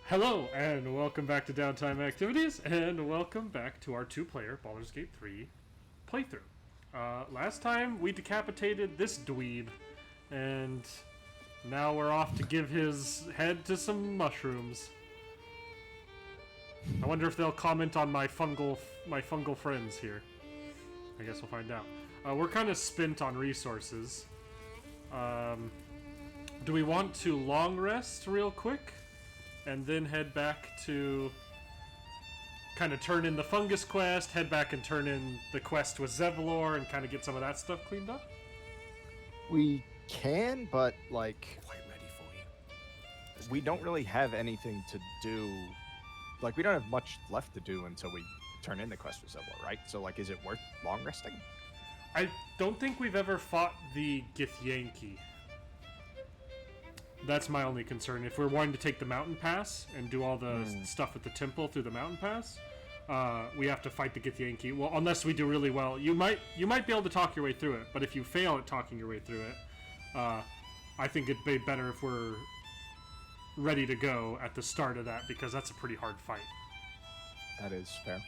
Hello, and welcome back to Downtime Activities, and welcome back to our two-player Baldur's Gate 3 playthrough. Last time, we decapitated this dweeb, and now we're off to give his head to some mushrooms. I wonder if they'll comment on my fungal friends here. I guess we'll find out. We're kind of spent on resources. Do we want to long rest real quick? And then head back to kind of turn in the fungus quest, head back and turn in the quest with Zevlor and kind of get some of that stuff cleaned up? We can, but like Quite ready for you. we don't really have anything to do. Like we don't have much left to do until we turn in the quest with Zevlor, right? So like, is it worth long resting? I don't think we've ever fought the Gith Yankee. That's my only concern. If we're wanting to take the mountain pass and do all the stuff at the temple through the mountain pass, we have to fight the Gith Yankee. Well, unless we do really well, you might be able to talk your way through it. But if you fail at talking your way through it, I think it'd be better if we're ready to go at the start of that, because that's a pretty hard fight. That is fair.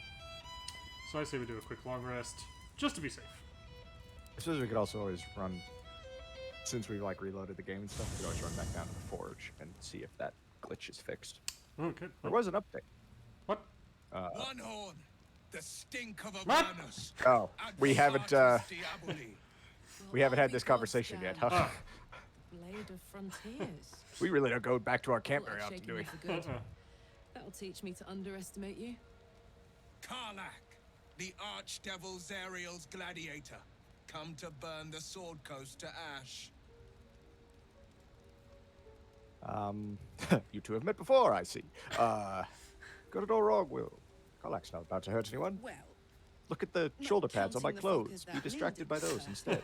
So I say we do a quick long rest, just to be safe. I suppose we could also always run, since we've like reloaded the game and stuff, we could always run back down to the forge and see if that glitch is fixed. Okay. There was an update. What? One horn, the stink of a What? bonus. Oh, we haven't had this conversation yet, huh? Blade of Frontiers. We really don't go back to our camp very Like often, shaking do we? me for good. That'll teach me to underestimate you. Karlach, the archdevil Zariel's gladiator, come to burn the Sword Coast to ash. You two have met before, I see. Got it all wrong, Will. Karlach's not about to hurt anyone. Well, Look at the Not shoulder pads on my counting the clothes. fuckers Be that distracted by needed, those sir. instead.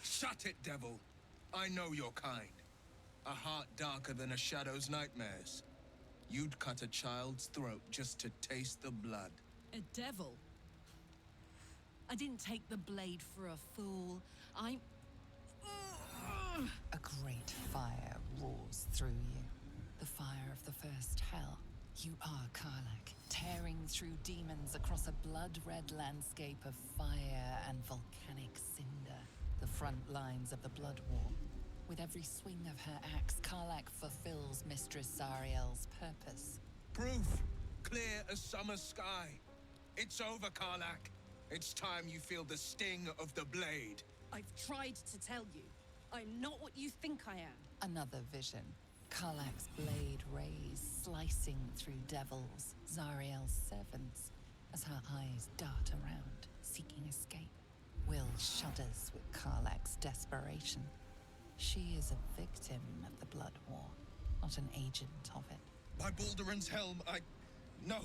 Shut it, devil. I know your kind. A heart darker than a shadow's nightmares. You'd cut a child's throat just to taste the blood. a devil. I didn't take the blade for a fool. I'm. A great fire roars through you. The fire of the first hell. You are Karlach, tearing through demons across a blood-red landscape of fire and volcanic cinder. The front lines of the blood war. With every swing of her axe, Karlach fulfills Mistress Zariel's purpose. Proof, clear as summer sky. It's over, Karlach. It's time you feel the sting of the blade. I've tried to tell you. I'm not what you think I am. Another vision. Karlach's blade rays slicing through devils, Zariel's servants, as her eyes dart around, seeking escape. Will shudders with Karlach's desperation. She is a victim of the blood war, not an agent of it. By Balduran's helm, No,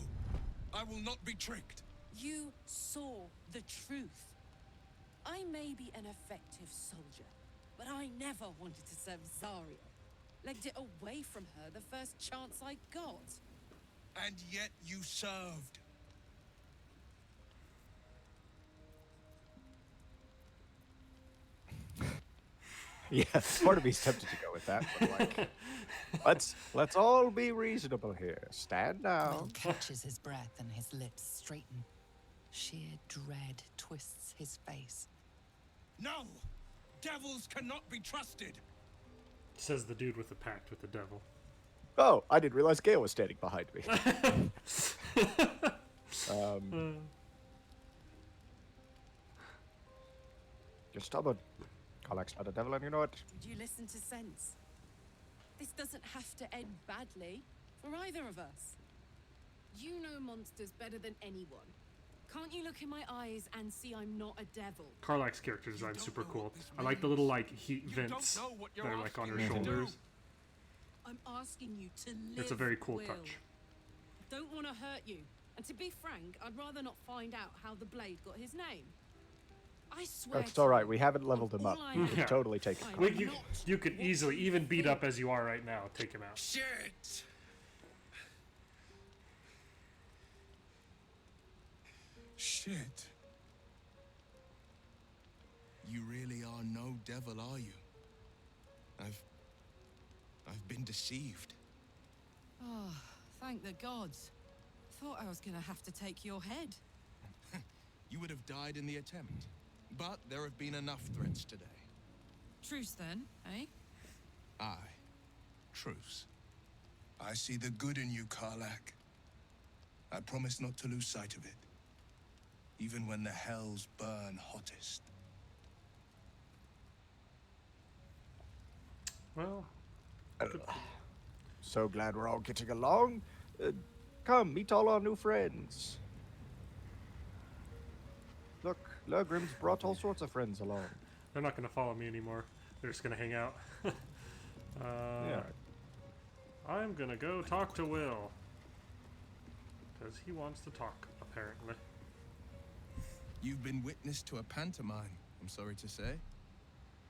I will not be tricked. You saw the truth. I may be an effective soldier, but I never wanted to serve Zariel. Legged it away from her the first chance I got. And yet you served. Yeah, part of me's tempted to go with that, but like, let's all be reasonable here. Stand Will down. catches his breath and his lips straighten. Sheer dread twists his face. No! Devils cannot be trusted! Says the dude with the pact with the devil. Oh, I didn't realize Gale was standing behind me. You're stubborn. Karlach's not a devil, and you know it. Did you listen to sense? This doesn't have to end badly for either of us. You know monsters better than anyone. Can't you look in my eyes and see I'm not a devil? Karlach's character design's don't super know cool. what this I like the little like heat You don't vents know what that you're are like on her asking me to shoulders. do. I'm asking you to live. It's a very cool Will. touch. I don't want to hurt you. And to be frank, I'd rather not find out how the blade got his name. I swear. That's to all right. you, We haven't leveled him all up. I We am, can Yeah. totally take it. I'm Well, you not could what easily, you even beat think. up as you are right now, take him out. Shit! Shit. You really are no devil, are you? I've been deceived. Thank the gods. Thought I was gonna have to take your head. You would have died in the attempt. But there have been enough threats today. Truce then, eh? Aye. Truce. I see the good in you, Karlak. I promise not to lose sight of it. Even when the hells burn hottest. Well, So glad we're all getting along. Come, meet all our new friends. Look, Lurgrim's brought all sorts of friends along. they're not going to follow me anymore. They're just going to hang out. Yeah. I'm going to go talk to Will. Because he wants to talk, apparently. You've been witness to a pantomime, I'm sorry to say.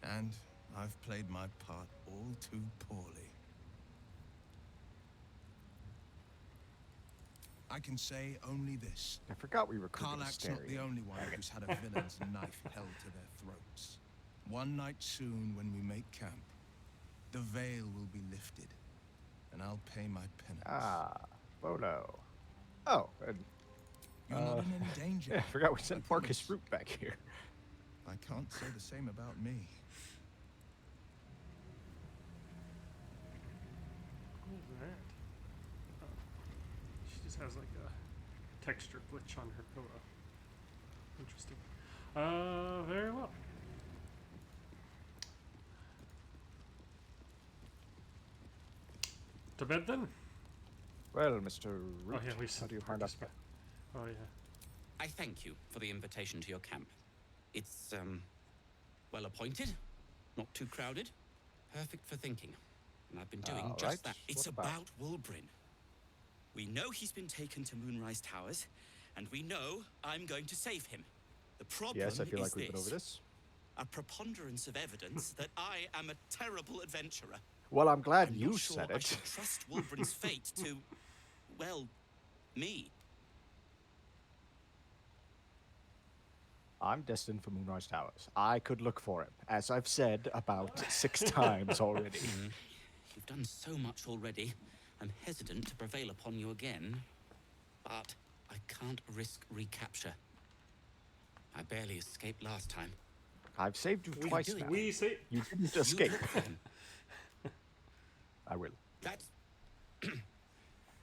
And I've played my part all too poorly. I can say only this. I forgot we recruited Karlak's not the only one who's had a villain's knife held to their throats. One night soon, when we make camp, the veil will be lifted, and I'll pay my penance. Ah, Bolo. Oh, and You're not in any danger. yeah, I forgot we sent I Marcus promise. Fruit back here. I can't say the same about me. What is that? Oh. She just has like a texture glitch on her pillow. Interesting. Very well. To bed then? Well, Mr. Root, Oh yeah, we how sent do you find us? Marcus back. Oh yeah. I thank you for the invitation to your camp. It's, well appointed, not too crowded, perfect for thinking. And I've been doing All just right. that. It's What about? about Wulbrin. We know he's been taken to Moonrise Towers, and we know I'm going to save him. The problem Yes, I feel is like we've been over this. a preponderance of evidence that I am a terrible adventurer. Well, I'm glad I'm you not sure said I it. should trust Wulbrin's fate to, well, me. I'm destined for Moonrise Towers. I could look for him, as I've said about 6 times already. You've done so much already. I'm hesitant to prevail upon you again, but I can't risk recapture. I barely escaped last time. I've saved you twice doing? now. We say You didn't You escape. look for him. I will. That's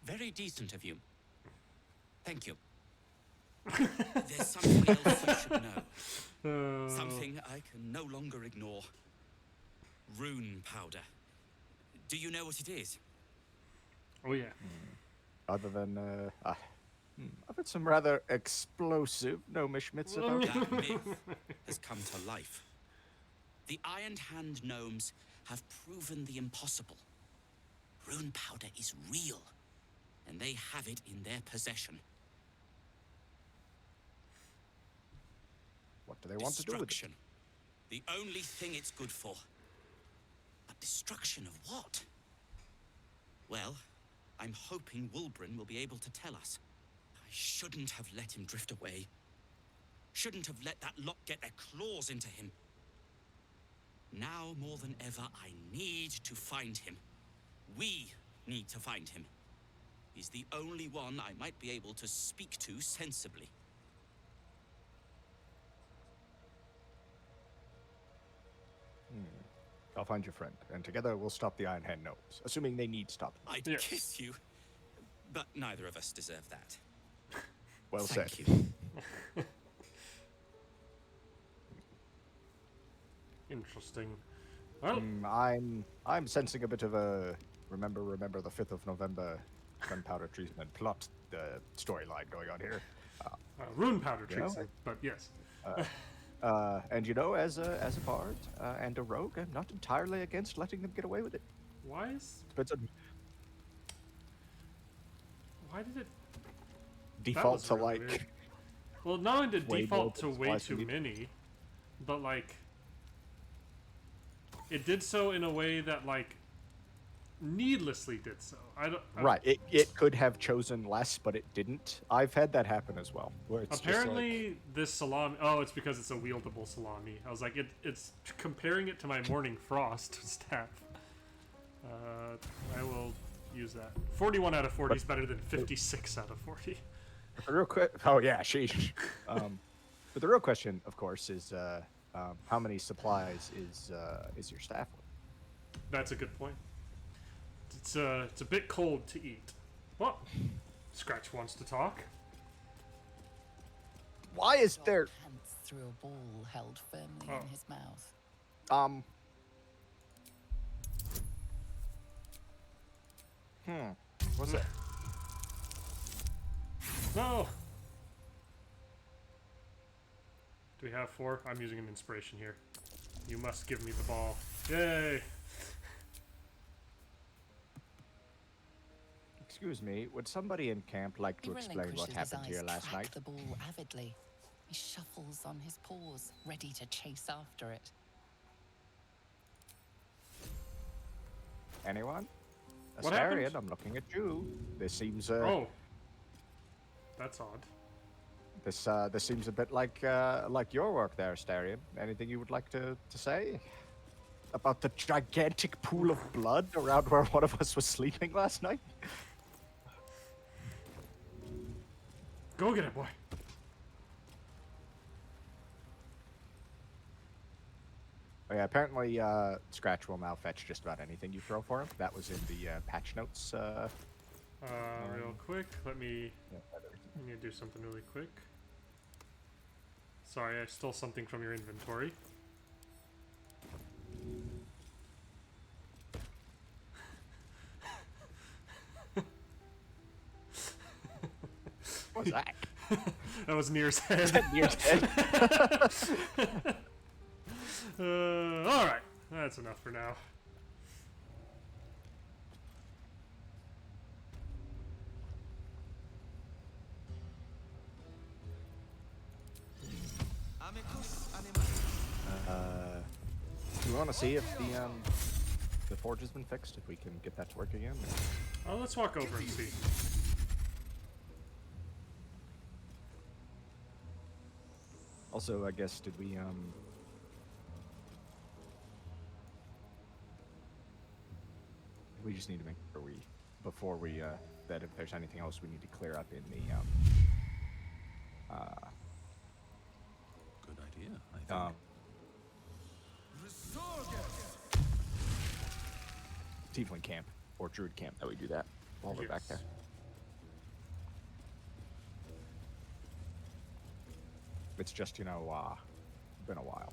very decent of you. Thank you. There's something else you should know. Something I can no longer ignore. Rune powder. Do you know what it is? Oh yeah. Other than, I've had some rather explosive no-mishmits about it. That myth has come to life. The Iron Hand gnomes have proven the impossible. Rune powder is real, and they have it in their possession. What do they want to do with it? Destruction. The only thing it's good for. But destruction of what? Well, I'm hoping Wulbrin will be able to tell us. I shouldn't have let him drift away. Shouldn't have let that lot get their claws into him. Now more than ever, I need to find him. We need to find him. He's the only one I might be able to speak to sensibly. I'll find your friend, and together we'll stop the Iron Hand gnomes, assuming they need stopping. I'd Yes. kiss you, but neither of us deserve that. Well Thank said. you. Interesting. Well, I'm sensing a bit of a remember the 5th of November gunpowder treatment plot storyline going on here. rune powder You know, treats it, but yes. And you know, as a bard and a rogue, I'm not entirely against letting them get away with it. Why is Depends on why did it default was to really like. weird. Well, not only did way default more to than way twice too a week. many, but like it did so in a way that like needlessly did so. Right, it could have chosen less, but it didn't. I've had that happen as well. Where it's Apparently, this salami. Oh, it's because it's a wieldable salami. I was like, it's comparing it to my Morning Frost staff. I will use that. 41 out of 40 is better than 56 out of 40. The real quick. Oh yeah, sheesh. But the real question, of course, is how many supplies is your staff with? That's a good point. It's a bit cold to eat. Well, Scratch wants to talk. Why is there? Pants through a ball held firmly Oh. in his mouth. What's that? No. Do we have 4? I'm using an inspiration here. You must give me the ball. Yay! Excuse me, would somebody in camp like to He explain what relinquishes happened his here eyes, last track night? the ball avidly. He shuffles on his paws, ready to chase after it. Anyone? What Astarion, happened? I'm looking at you. This seems Oh. That's odd. this seems a bit like your work there, Astarion. Anything you would like to say about the gigantic pool of blood around where one of us was sleeping last night? Go get it, boy. Oh, yeah, apparently Scratch will now fetch just about anything you throw for him. That was in the patch notes. Real quick, let me Yeah, I need to do something really quick. Sorry, I stole something from your inventory. what was that? That was Nier's head. Near's head. Alright, that's enough for now. Do we want to see if the forge has been fixed? If we can get that to work again? Oh, let's walk over and see. Also, I guess did we just need to make sure before we that if there's anything else we need to clear up in the Good idea, I think. Tiefling camp or Druid camp that we do that while we're back there. Yes. It's just, been a while. It's been a while.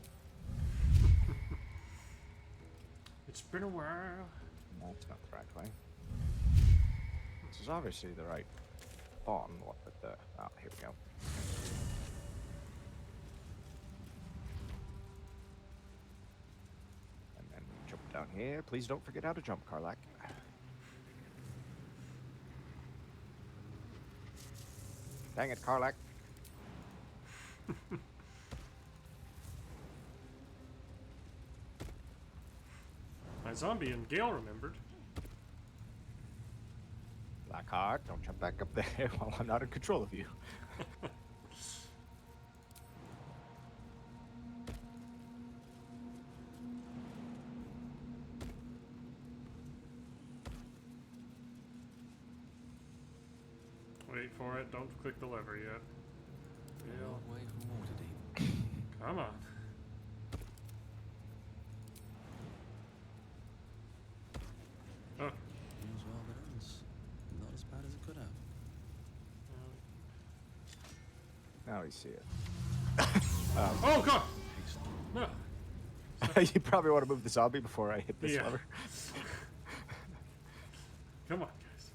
No, it's not the right way. This is obviously the right button. What the? Oh, here we go. And then jump down here. Please don't forget how to jump, Karlak. Dang it, Karlak. My zombie and Gale remembered. Blackheart, don't jump back up there while I'm not in control of you. Wait for it, don't click the lever yet. Gale, Long way from Waterdeep. come on. Oh, Seems well that ends. Not as bad as it could have. Now we see it. oh god! No. You probably want to move the zombie before I hit this Yeah. lever. Come on, guys.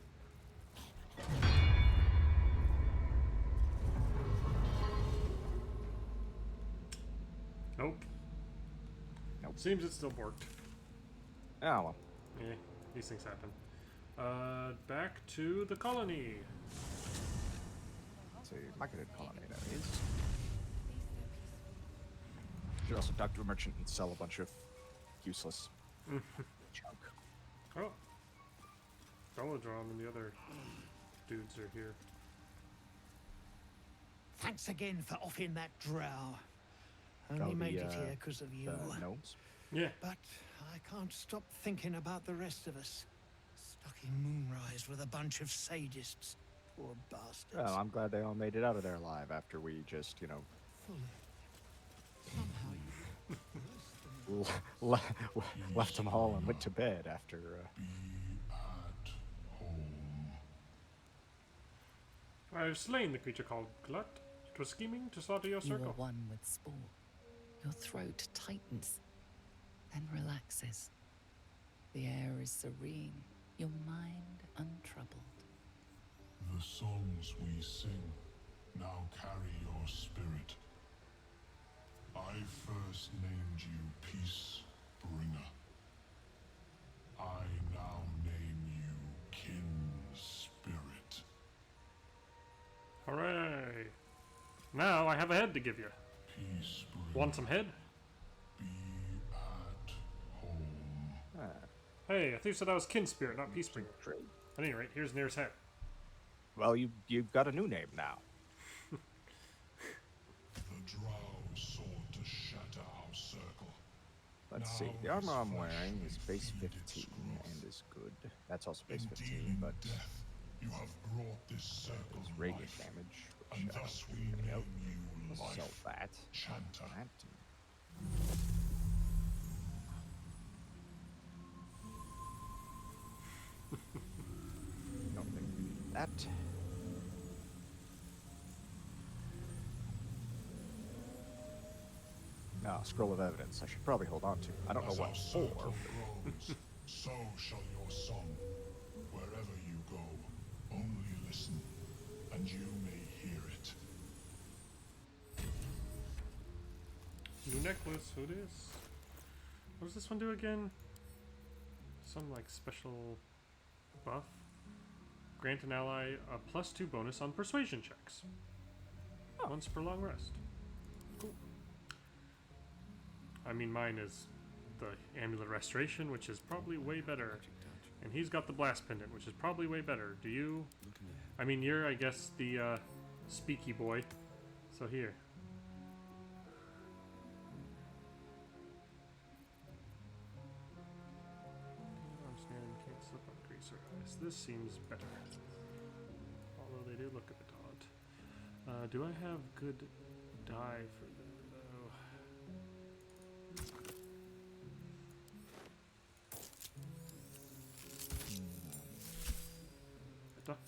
Nope. Nope. Seems it still worked. Oh well. Yeah, these things happen. Back to the colony. So marketed colony that is. Should also talk to a merchant and sell a bunch of useless junk. Oh. Velodron and the other dudes are here. Thanks again for offing that drow. Oh, Only the, made it here because of you. Gnomes. Yeah. But I can't stop thinking about the rest of us. Fucking moonrise with a bunch of sadists. Poor bastards. Well, I'm glad they all made it out of there alive after we just, you know, left them all and went to bed after. I have slain the creature called Glut. It was scheming to slaughter your You are circle. one with Spore. Your throat tightens, then relaxes. The air is serene, your mind untroubled. The songs we sing now carry your spirit. I first named you Peace Bringer. I now name you Kin Spirit. Hooray! Now I have a head to give you. Peace Bringer. Want some head? Be at home. Hey, I thought you said I was Kin Spirit, not Peacebringer. At any rate, here's Nir's head. Well, you've got a new name now. The drow sought to shatter our circle. Let's see. The armor I'm wearing is base 15 and is good. That's also base In 15, dealing but death, you have brought this circle it's radiant life, damage, and which I thus don't we really name know. you Let's Life sell that. Chanter. That. Don't think we need that. Ah, scroll of evidence. I should probably hold on to. I don't know As what our for. circle grows, so shall your song. Wherever you go, only listen, and you may hear it. New necklace, who this? What does this one do again? Some like special buff. Grant an ally a +2 bonus on persuasion checks. Once per long rest. Cool. I mean, mine is the Amulet Restoration, which is probably way better. And he's got the Blast Pendant, which is probably way better. Do you? I mean, you're, I guess, the Speaky Boy. So here. Can't slip on greaser eyes. This seems better. Although they do look a bit odd. Do I have good dye for that, though? Better.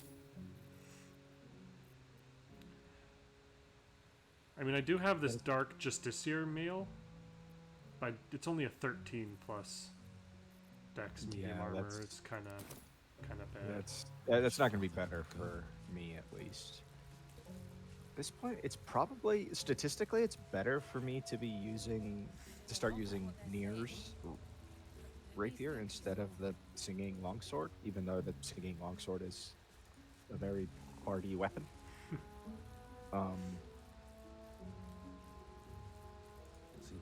I mean, I do have this dark Justiciar mail, but it's only a 13 plus Dex medium Yeah, armor. that's- It's kind of bad. That's not going to be better for me, at least. At this point, it's probably statistically, it's better for me to start using Nir's rapier instead of the singing longsword, even though the singing longsword is a very hardy weapon.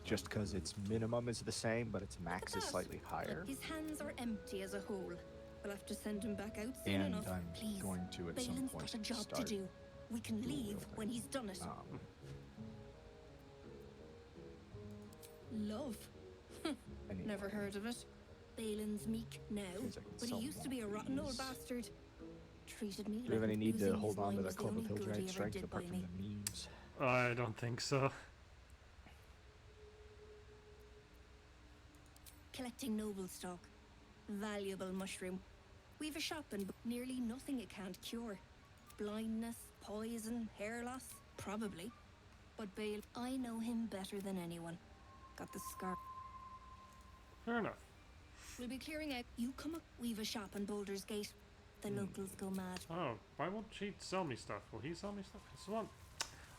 Just because its minimum is the same, but its max is slightly higher. His hands are empty as a whole. We'll have to send him back out soon And enough. I'm Please. going to, at some Balin's point, got a job to start do. We can dual leave wielding. when he's done it. Love. Anyway. Never heard of it. Balin's meek now, Seems like it's but he used to be a rotten old these. bastard. Treated me Do we have like any need to losing hold his on to mind the was the Club only of good he Hildrite ever strength did apart by from me. the memes? I don't think so. Collecting noble stock. Valuable mushroom. We've a shop and nearly nothing it can't cure. Blindness, poison, hair loss, probably. But Bale, I know him better than anyone. Got the scar. Fair enough. We'll be clearing out. You come up. We've a shop in Boulder's Gate. The locals go mad. Oh, why won't she sell me stuff? Will he sell me stuff? I just want...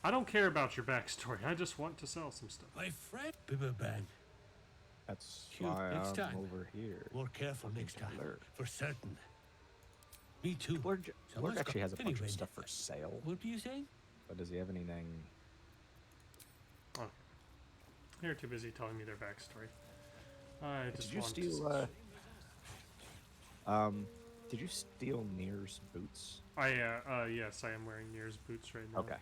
I don't care about your backstory. I just want to sell some stuff. My friend Bibberbang. That's Cute. why Next I'm time. over here. More careful next time. Blur. For certain. Me too. Blurg Someone's actually got- has a bunch anyway, of stuff for sale, What do you say? but does he have anything? Oh. They're too busy telling me their backstory. I just Did you want steal? Did you steal Nir's boots? yes, I am wearing Nir's boots right now. Okay.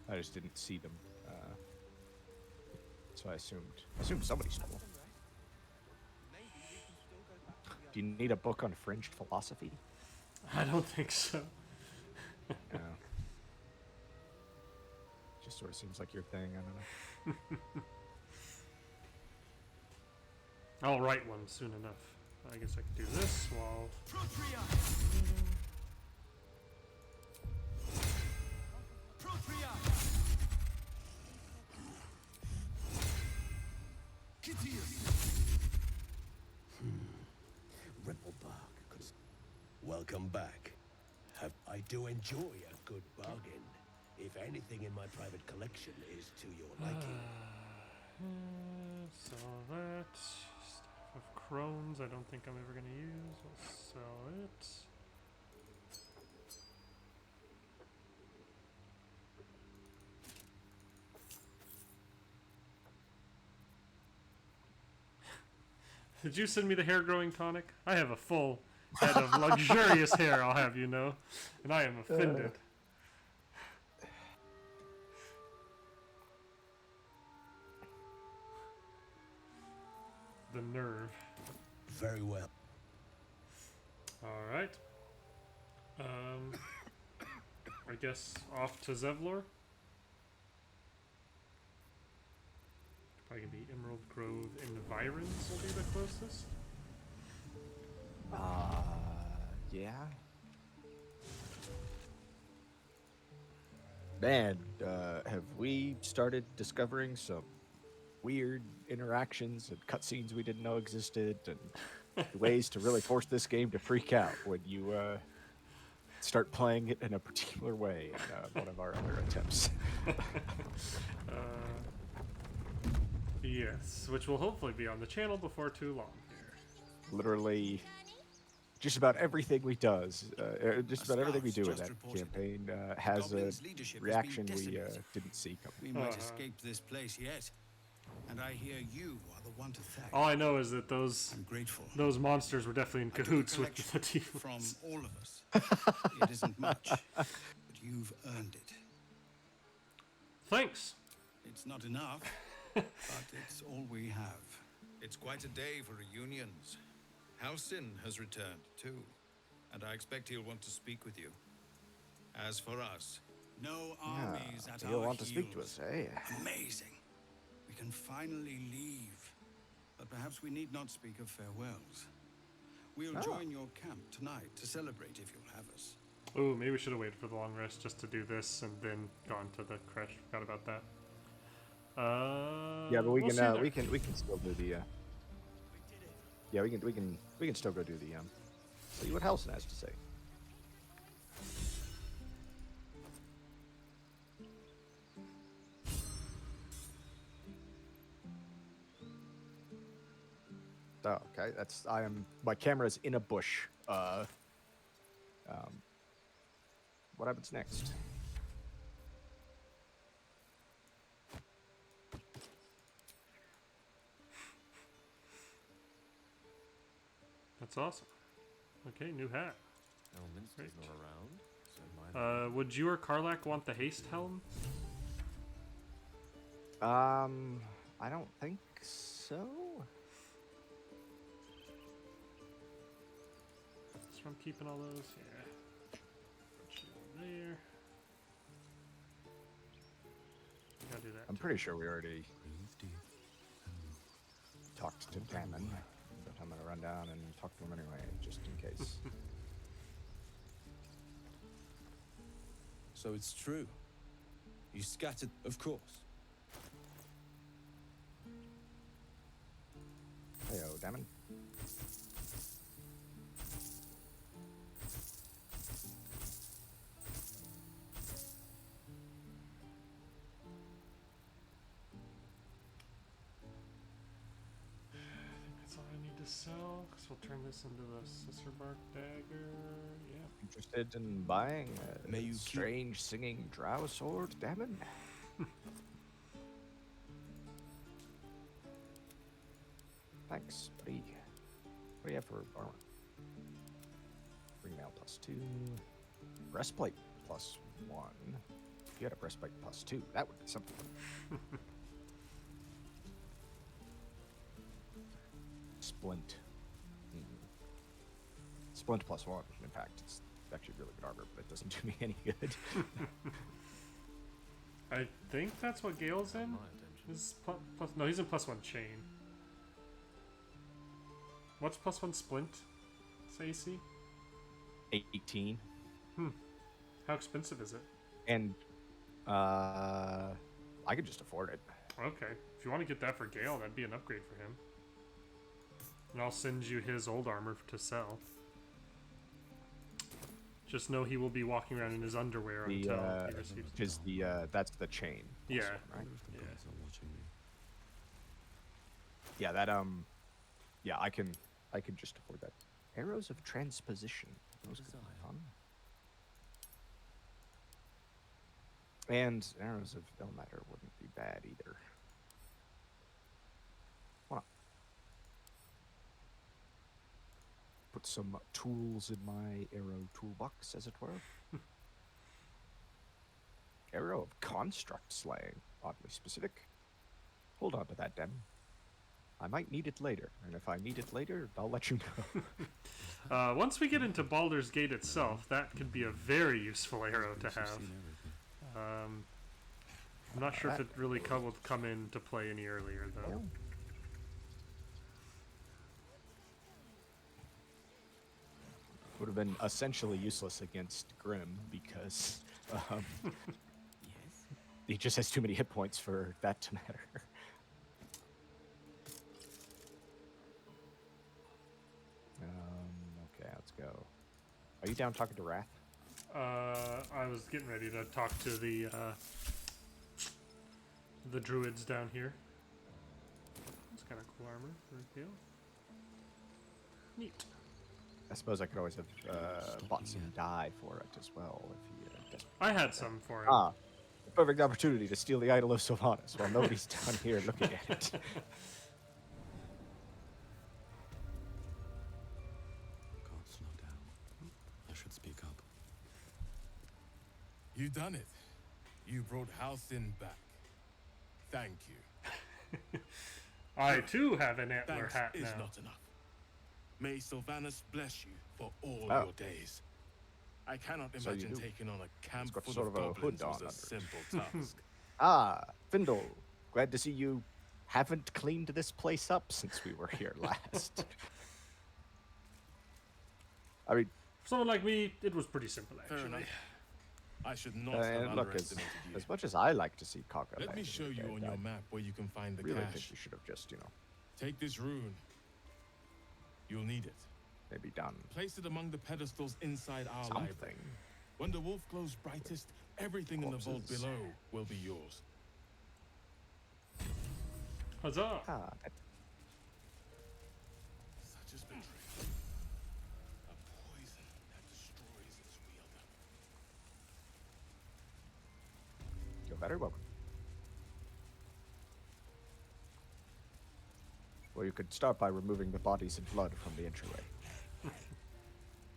I just didn't see them, so I assumed somebody stole. Do you need a book on fringed philosophy? I don't think so. No. Just sort of seems like your thing. I don't know. I'll write one soon enough. I guess I could do this while. Ripplebark. Welcome back. I do enjoy a good bargain. If anything in my private collection is to your liking. Sell that. Staff of Crones, I don't think I'm ever going to use. We'll sell it. Did you send me the hair growing tonic? I have a full head of luxurious hair, I'll have you know. And I am offended. The nerve. Very well. Alright. I guess off to Zevlor. Probably gonna be Emerald Grove Environs will be the closest. Yeah. Man, have we started discovering some weird interactions and cutscenes we didn't know existed, and ways to really force this game to freak out when you start playing it in a particular way in one of our other attempts. Yes, which will hopefully be on the channel before too long here. Literally, just about everything we do in that campaign has a reaction we didn't see We coming. might escape this place yet. And I hear you are the one to thank. All I know is that those I'm grateful. those monsters were definitely in cahoots with the Tieflings. From all of us. It isn't much, but you've earned it. Thanks. It's not enough, but it's all we have. It's quite a day for reunions. Halsin has returned too, and I expect he'll want to speak with you. As for us, no armies at You'll our want to speak to heels. us, eh? Amazing. We can finally leave, but perhaps we need not speak of farewells. We'll join your camp tonight to celebrate if you'll have us. Ooh, maybe we should have waited for the long rest just to do this and then gone to the crash. Forgot about that. Yeah, but we we'll see can there. we can still do the yeah, we can still go do the see what Halsin has to say. Oh, okay. My camera's in a bush. What happens next? That's awesome. Okay, new hat. Elminster's not around, so mine. Would you or Karlak want the haste helm? I don't think so. So I'm keeping all those. Yeah. Put you there. Gotta do that. I'm pretty sure we already talked to Damon, but I'm gonna run down and talk to him anyway, just in case. So it's true. You scattered, of course. Heyo, Damon. That's all I need to sell, because we'll turn this into the Sisterbark dagger. Yeah. Interested in buying a May you strange singing drow sword, Damon? Thanks, buddy. What do you have for armor? Ring mail +2. Breastplate +1. If you had a breastplate +2, that would be something. Splint. Splint +1. In fact, it's actually really good armor, but it doesn't do me any good. I think that's what Gale's in. Is plus no, he's in +1 chain. What's +1 splint? It's AC. 18. How expensive is it? And I could just afford it. Okay, if you want to get that for Gale, that'd be an upgrade for him. And I'll send you his old armor to sell. Just know he will be walking around in his underwear until he receives. Because that's the chain. Yeah. Also, right? Yeah. Watching me. Yeah, that yeah, I can just afford that. Arrows of transposition. Those could be fun. And arrows of Ilmater wouldn't be bad either. Wanna put some tools in my arrow toolbox, as it were. Arrow of construct slaying. Oddly specific. Hold on to that, Den. I might need it later, and if I need it later, I'll let you know. Once we get into Baldur's Gate itself, that could be a very useful arrow to have. I'm not sure if it really will come into play any earlier, though. Would have been essentially useless against Grim, because he just has too many hit points for that to matter. Okay, let's go. Are you down talking to Wrath? I was getting ready to talk to the druids down here. That's kind of cool armor for Gale. Neat. I suppose I could always have bought some dye for it as well if he. I had some for him. Ah, the perfect opportunity to steal the idol of Sylvanas while nobody's down here looking at it. Speak up. You done it. You brought Halcyon back. Thank you. I too have an antler Thanks hat is now. not enough. May Sylvanas bless you for all your days. I cannot So you imagine do. taking on a camp got full sort of of a goblins hood on was a under it. simple task. Ah, Findle. Glad to see you haven't cleaned this place up since we were here last. I mean, for someone like me, it was pretty simple, Fair actually. enough. I should not have and look, underestimated you. as much as I like to see Kaka, Let me show you on your map where you can find the really cache. think you should have just, Take this rune. You'll need it. maybe done Place it among the pedestals inside our library. something. When the wolf glows brightest, everything in the vault Corpses. below will be yours. Huzzah! Ah, Such is betrayal. A poison that destroys its wielder. you're very welcome. Well, you could start by removing the bodies and blood from the entryway.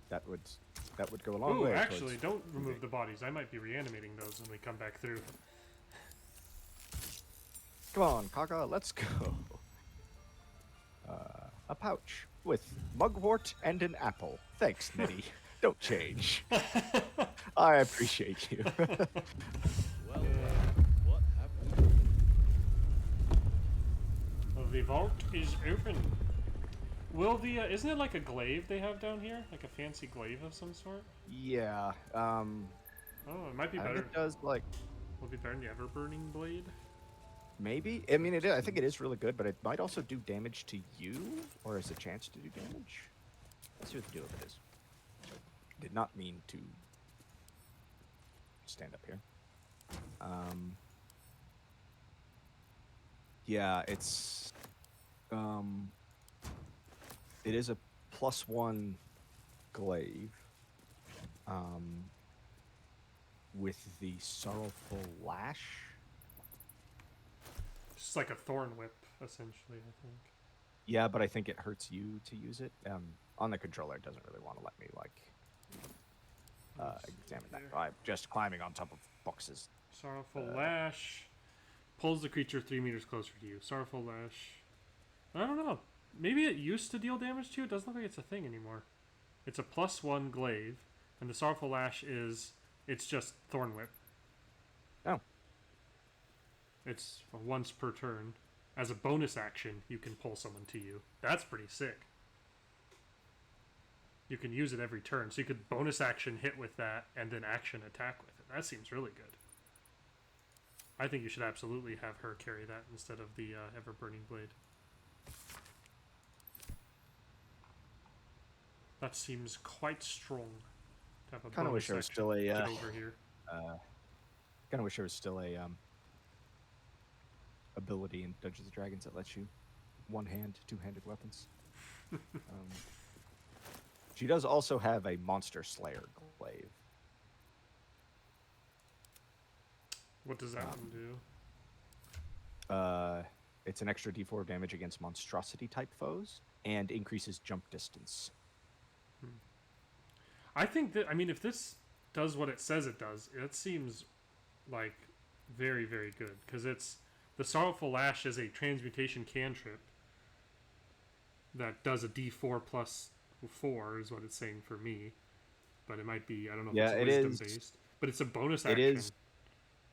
that would go a long Ooh, way. actually, towards don't remove the bodies. I might be reanimating those when we come back through. Come on, Kaka, let's go. A pouch with mugwort and an apple. Thanks, Nitty. Don't change. I appreciate you. Well, what have we? The vault is open. Will the isn't it like a glaive they have down here, like a fancy glaive of some sort? Yeah. Oh, it might be I better. think it does like Will it be better than the ever-burning blade? maybe. I mean, it is. I think it is really good, but it might also do damage to you, or has a chance to do damage. Let's see what the deal with it is. Did not mean to stand up here. Yeah, it's it is a +1 glaive with the sorrowful lash. Just like a thorn whip, essentially, I think. Yeah, but I think it hurts you to use it. On the controller, it doesn't really want to let me examine that. I'm just climbing on top of boxes. Sorrowful Lash pulls the creature 3 meters closer to you. Sorrowful Lash. I don't know. Maybe it used to deal damage to you. It doesn't look like it's a thing anymore. It's a +1 glaive, and the Sorrowful Lash it's just Thorn Whip. Oh. It's once per turn. As a bonus action, you can pull someone to you. That's pretty sick. You can use it every turn, so you could bonus action hit with that, and then action attack with it. That seems really good. I think you should absolutely have her carry that instead of the Ever-Burning Blade. That seems quite strong to have a Kind of wish there was still a get over here. Kind of wish there was still a ability in Dungeons and Dragons that lets you two-handed weapons. She does also have a Monster Slayer glaive. What does that one do? It's an extra d4 damage against monstrosity type foes and increases jump distance. I think that, I mean, if this does what it says it does, it seems like very, very good. Because it's, the Sorrowful Lash is a transmutation cantrip that does a d4 plus 4 is what it's saying for me. But it might be, I don't know if it's wisdom based. But it's a bonus action.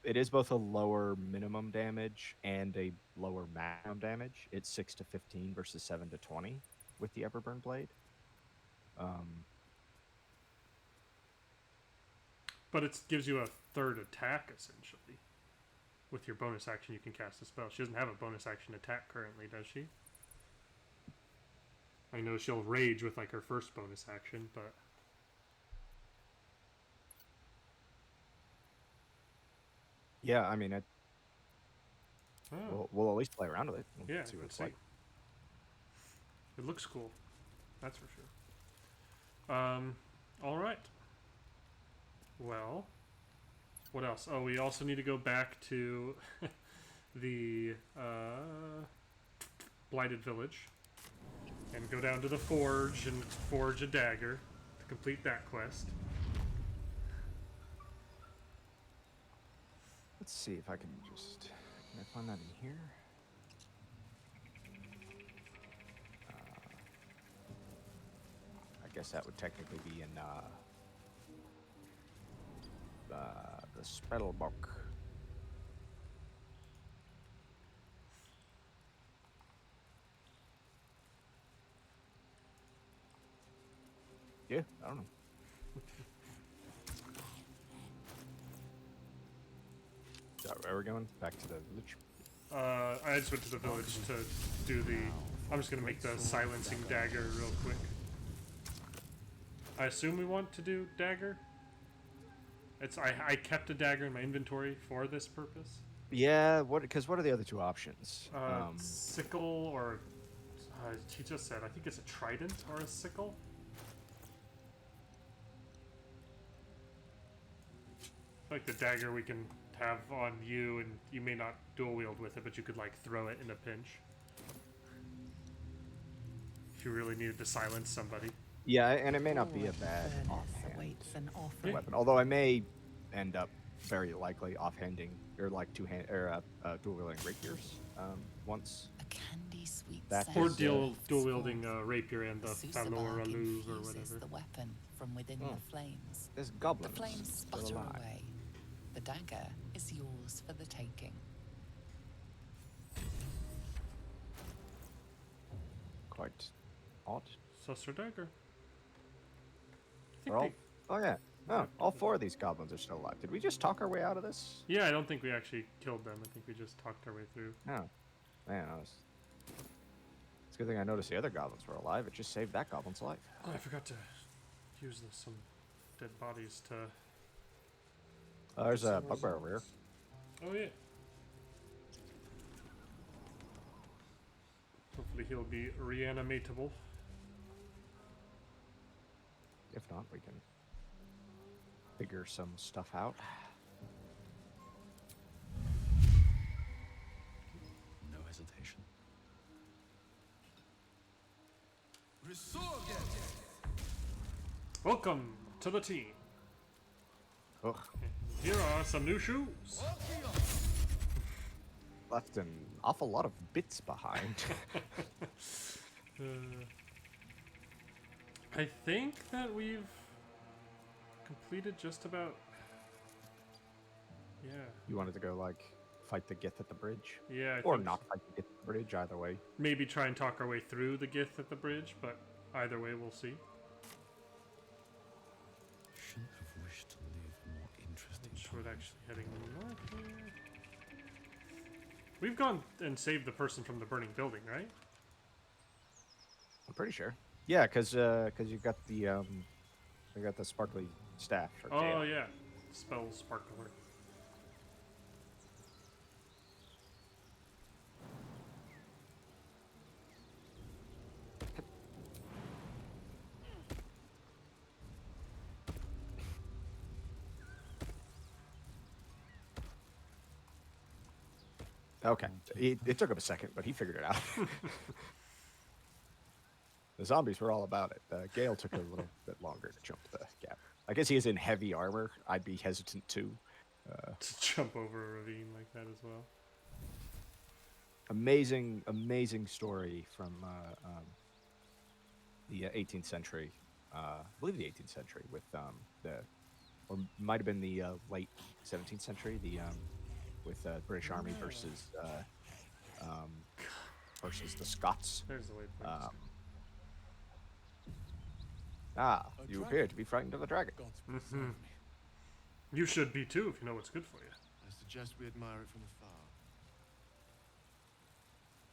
It is both a lower minimum damage and a lower maximum damage. It's 6 to 15 versus 7 to 20 with the Everburn Blade. But it gives you a third attack, essentially. With your bonus action, you can cast a spell. She doesn't have a bonus action attack currently, does she? I know she'll rage with, like, her first bonus action, but... Yeah, I mean, we'll at least play around with it. Yeah, see what let's it's see. like. It looks cool. That's for sure. All right. Well, what else? Oh, we also need to go back to the Blighted Village and go down to the forge and forge a dagger to complete that quest. Let's see if I can just... Can I find that in here? I guess that would technically be in the spell book. Yeah, I don't know. Is that where we're going? Back to the village? I just went to the village to do the... I'm just going to make the silencing dagger real quick. I assume we want to do dagger? I kept a dagger in my inventory for this purpose. Yeah, because what are the other two options? Sickle or... he just said, I think it's a trident or a sickle? I feel like the dagger we can have on you, and you may not dual wield with it, but you could like throw it in a pinch. If you really needed to silence somebody. Yeah, and it may not be a bad offhand weapon. Although I may end up very likely offhanding or like dual wielding rapiers once. A candy sweet Or dual wielding rapier and the Falor Aluv or whatever. The weapon from within the flames. There's goblins. The flames sputter away. The dagger is yours for the taking. Quite odd. Susser dagger. Oh yeah. No, all four of these goblins are still alive. Did we just talk our way out of this? Yeah, I don't think we actually killed them. I think we just talked our way through. Oh. Man, it's a good thing I noticed the other goblins were alive. It just saved that goblin's life. Oh, I forgot to use some dead bodies to... there's a bugbear over here. Oh, yeah. Hopefully he'll be reanimatable. If not, we can figure some stuff out. No hesitation. Welcome to the team. Ugh. Here are some new shoes. Left an awful lot of bits behind. I think that we've completed just about. Yeah. You wanted to go like fight the Gith at the bridge? Yeah. Or not fight the Gith at the bridge, either way. Maybe try and talk our way through the Gith at the bridge, but either way, we'll see. Shouldn't have wished to leave a more interesting. We're actually heading north here. We've gone and saved the person from the burning building, right? I'm pretty sure. Yeah, because you got the sparkly staff. For Oh Gale. yeah, spell sparkler. Okay, it took him a second, but he figured it out. The zombies were all about it. Gale took a little bit longer to jump the gap. I guess he is in heavy armor. I'd be hesitant too. To jump over a ravine like that as well. Amazing, amazing story from the 18th century. I believe the 18th century with or might have been the late 17th century. With British Army versus the Scots. There's the waypoint. You appear to be frightened of a dragon. Mm-hmm. You should be too, if you know what's good for you. I suggest we admire it from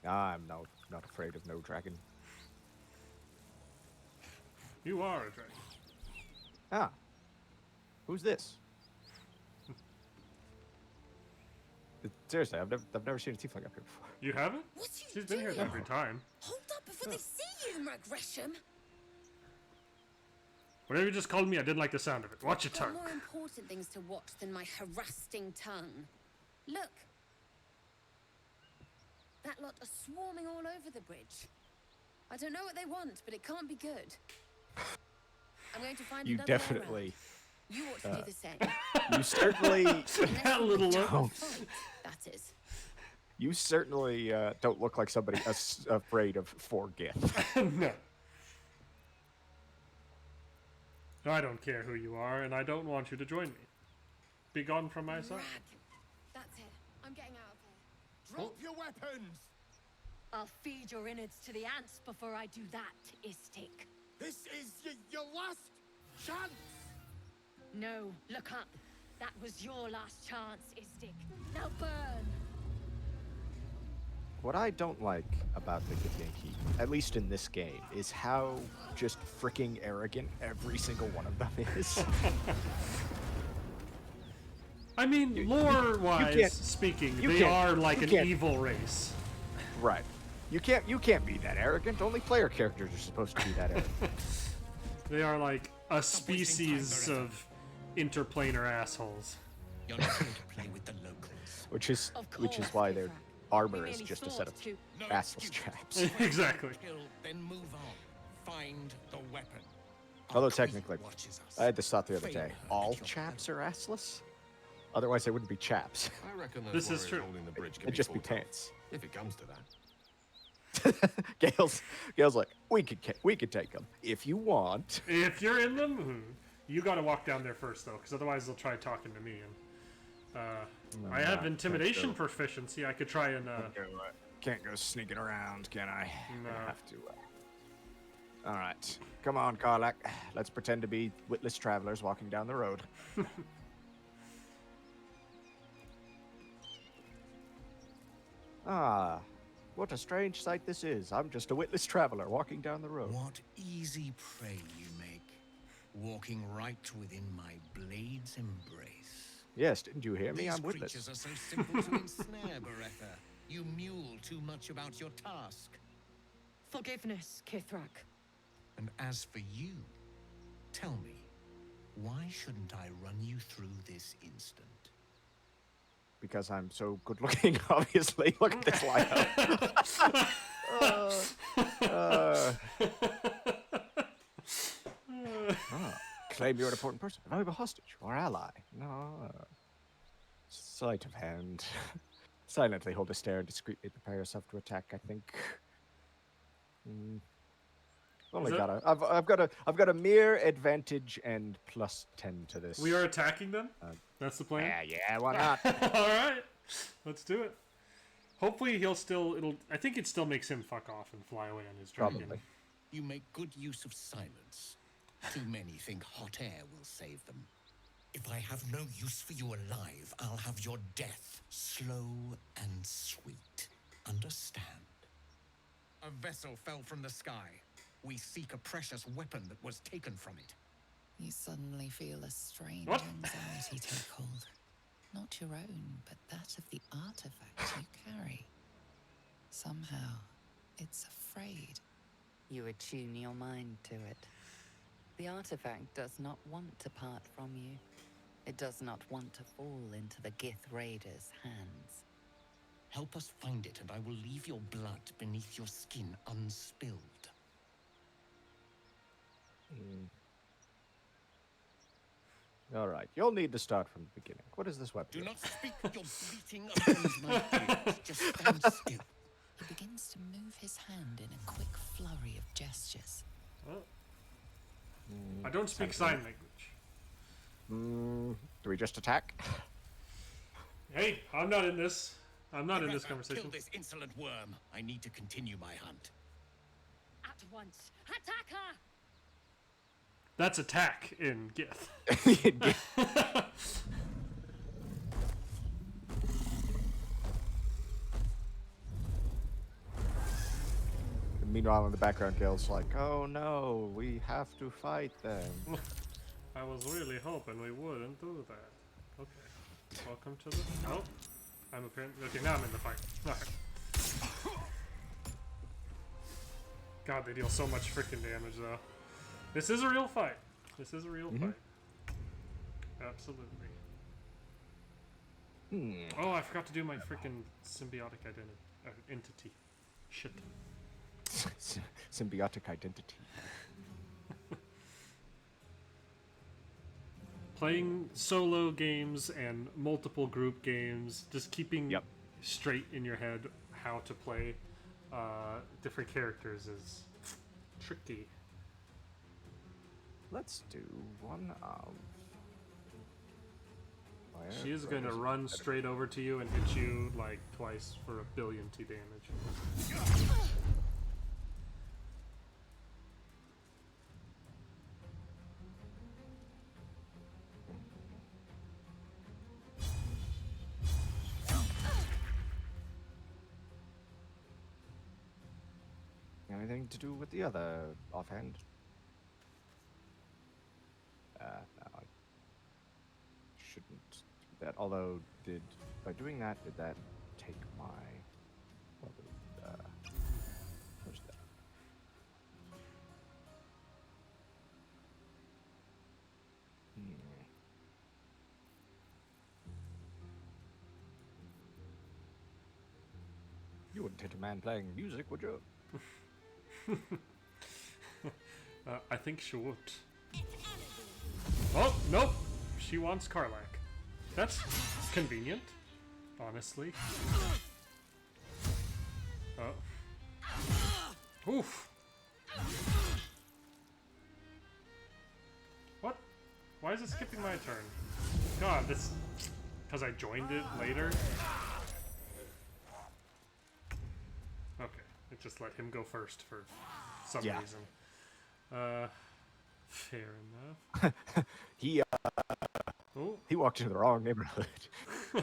afar. I'm not afraid of no dragon. You are a dragon. Who's this? Seriously, I've never seen a tiefling up here before. You haven't? What are you She's been here doing? every time. Hold up before they see you, Gresham. Whatever you just called me, I didn't like the sound of it. Watch your There are tongue. more important things to watch than my harassing tongue. Look. That lot are swarming all over the bridge. I don't know what they want, but it can't be good. I'm going to find You another way definitely. around. You ought to do the same. You certainly. That little don't. That is. You certainly don't look like somebody afraid of Gith. No. I don't care who you are, and I don't want you to join me. Be gone from my side. That's it. I'm getting out of here. Drop your weapons! I'll feed your innards to the ants before I do that, Istik. This is your last chance! No, look up. That was your last chance, Istik. Now burn! What I don't like about the Githyanki, at least in this game, is how just freaking arrogant every single one of them is. I mean, lore-wise speaking, they are like an evil race. Right. You can't be that arrogant. Only player characters are supposed to be that arrogant. They are like a species of interplanar assholes. You're not going to play with the locals. Which is why their armor is just a set of assless chaps. Exactly. Then move on. Find the weapon. Although technically, I had this thought the other day. All chaps are assless? Otherwise they wouldn't be chaps. I reckon this is true. Holding the bridge can It'd just be pants. If it comes to that. Gale's like, we could take them if you want. If you're in them, you got to walk down there first though, because otherwise they'll try talking to me. And I have intimidation proficiency. I could try and. Can't go sneaking around, can I? No. I have to. All right, come on, Karlak. Let's pretend to be witless travelers walking down the road. What a strange sight this is. I'm just a witless traveler walking down the road. What easy prey you make, walking right within my blade's embrace. Yes, didn't you hear me? These I'm witless. creatures are so simple to ensnare, Beretha. You mule too much about your task. Forgiveness, Kithrak. And as for you, tell me, why shouldn't I run you through this instant? Because I'm so good looking, obviously. Look at this lineup. Claim you're an important person. I'm a hostage or ally. No. Sleight of hand. Silently hold a stare and discreetly prepare yourself to attack, I think. Only Is that- I've got a mere advantage and +10 to this. We are attacking them? That's the plan? Yeah, why not? Alright. Let's do it. Hopefully I think it still makes him fuck off and fly away on his dragon. Probably. You make good use of silence. Too many think hot air will save them. If I have no use for you alive, I'll have your death slow and sweet. Understand? A vessel fell from the sky. We seek a precious weapon that was taken from it. You suddenly feel a strange What? anxiety take hold. Not your own, but that of the artifact you carry. Somehow, it's afraid. You attune your mind to it. The artifact does not want to part from you. It does not want to fall into the Gith Raiders' hands. Help us find it, and I will leave your blood beneath your skin unspilled. All right, you'll need to start from the beginning. What is this weapon? Do not speak your bleating upons my ears. Just stand still. He begins to move his hand in a quick flurry of gestures. Well, I don't speak sign language. Do we just attack? Hey, I'm not in this. I'm not in this conversation. Kill this insolent worm. I need to continue my hunt. At once. Attack her! That's attack in Gith. Meanwhile, in the background, Gil's like, "Oh no, we have to fight them." I was really hoping we wouldn't do that. Okay. Welcome to the... Oh. I'm apparently... Okay, now I'm in the fight. Alright. God, they deal so much freaking damage, though. This is a real fight. This is a real fight. Absolutely. Oh, I forgot to do my freaking symbiotic entity. Shit. Symbiotic identity. Playing solo games and multiple group games, just keeping straight in your head how to play different characters is tricky. Let's do one of... She is going to run straight over to you and hit you like twice for 1 billion T damage. Anything to do with the other offhand? No, I shouldn't do that. Although, by doing that, did that take my... where's that? You wouldn't hit a man playing music, would you? I think she would. Oh, nope! She wants Karlak. That's convenient, honestly. Oh. Oof. What? Why is it skipping my turn? God, this... Because I joined it later? Okay, it just let him go first for some reason. Fair enough. He walked into the wrong neighborhood. I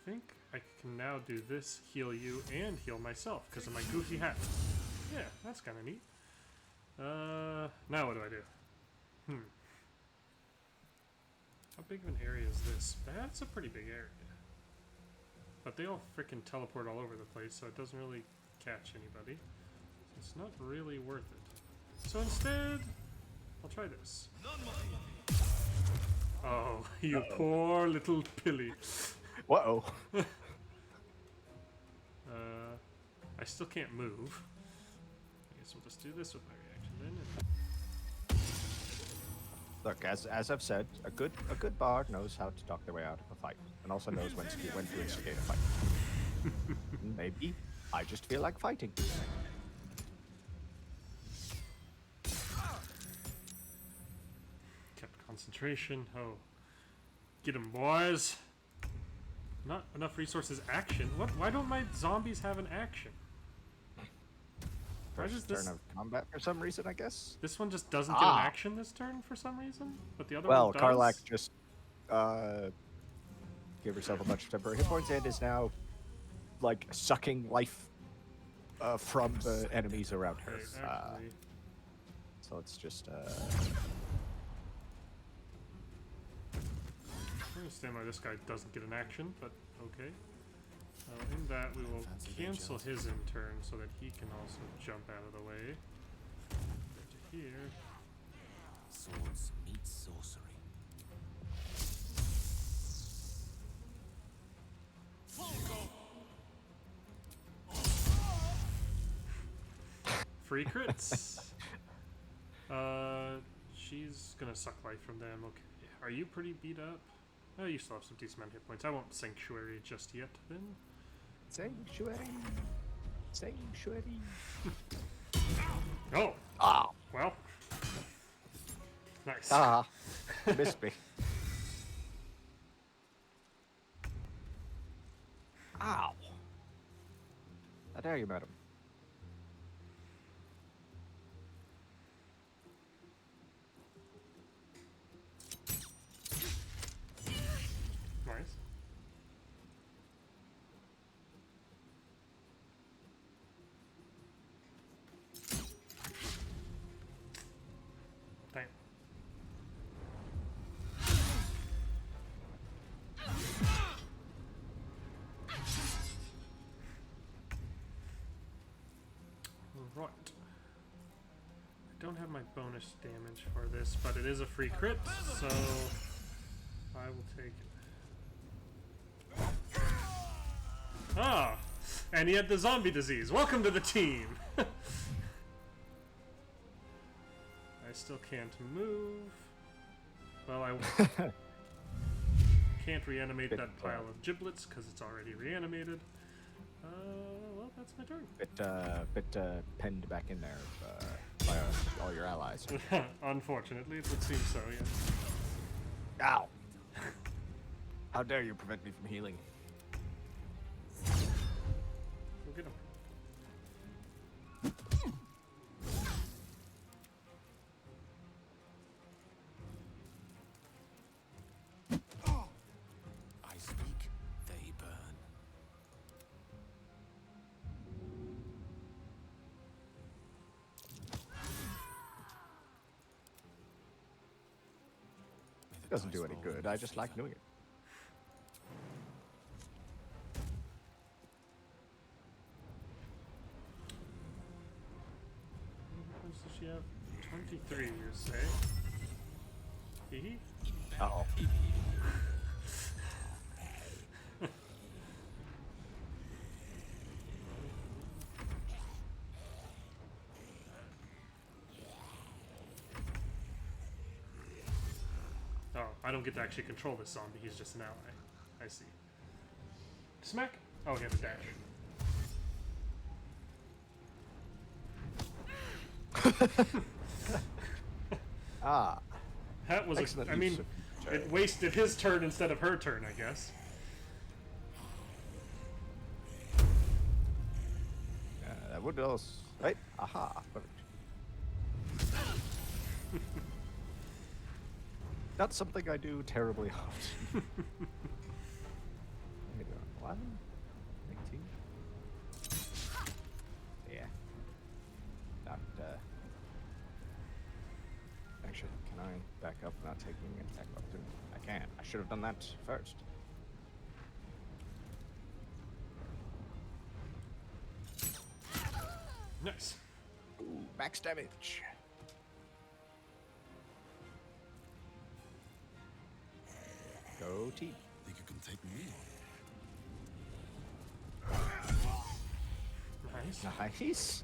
think I can now do this, heal you, and heal myself because of my goofy hat. Yeah, that's kind of neat. Now what do I do? How big of an area is this? That's a pretty big area. But they all freaking teleport all over the place, so it doesn't really catch anybody. So it's not really worth it. So instead, I'll try this. Oh, you poor little pilly. Whoa. I still can't move. I guess we'll just do this with my reaction then. Look, as I've said, a good bard knows how to talk their way out of a fight, and also knows when to instigate a fight. Maybe I just feel like fighting. Kept concentration. Oh. Get 'em, boys. Not enough resources. Action? What? Why don't my zombies have an action? Why does First this... turn of combat for some reason, I guess? This one just doesn't get an action this turn for some reason? But the other one does? Well, Karlak just gave herself a bunch of temporary hit points and is now, like, sucking life from the enemies around her. Right, So it's just... I understand why this guy doesn't get an action, but okay. In that, we will cancel his in turn so that he can also jump out of the way. Go to here. Swords meet sorcery. Free crits. She's gonna suck life from them. Okay. Are you pretty beat up? Oh, you still have some decent amount of hit points. I won't Sanctuary just yet, then. Sanctuary. Sanctuary. Oh! Ah! Well. Nice. Ah! Missed me. Ow! How dare you, madam? Nice. Damn. Right. I don't have my bonus damage for this, but it is a free crit, so I will take it. Ah! And he had the zombie disease. Welcome to the team! I still can't move. Well, I can't reanimate that pile of giblets because it's already reanimated. Well, that's my turn. Bit penned back in there by all your allies. Unfortunately, it would seem so, yes. Ow! How dare you prevent me from healing? Go get him. I speak, they burn. It doesn't do any good. I just like doing it. What does she have? 23, you say? Hee. Uh-oh. Oh, I don't get to actually control this zombie. He's just an ally. I see. Smack. Oh, he has a dash. Ah. That was excellent. I mean, it wasted his turn instead of her turn, I guess. That would also... Right? Aha. Perfect. Not something I do terribly often. What are you doing? 11? 19? Yeah. Not, Actually, can I back up without taking an attack opportunity? I can. I should have done that first. Nice. Ooh, max damage. Go team. Think you can take me Nice. Nice.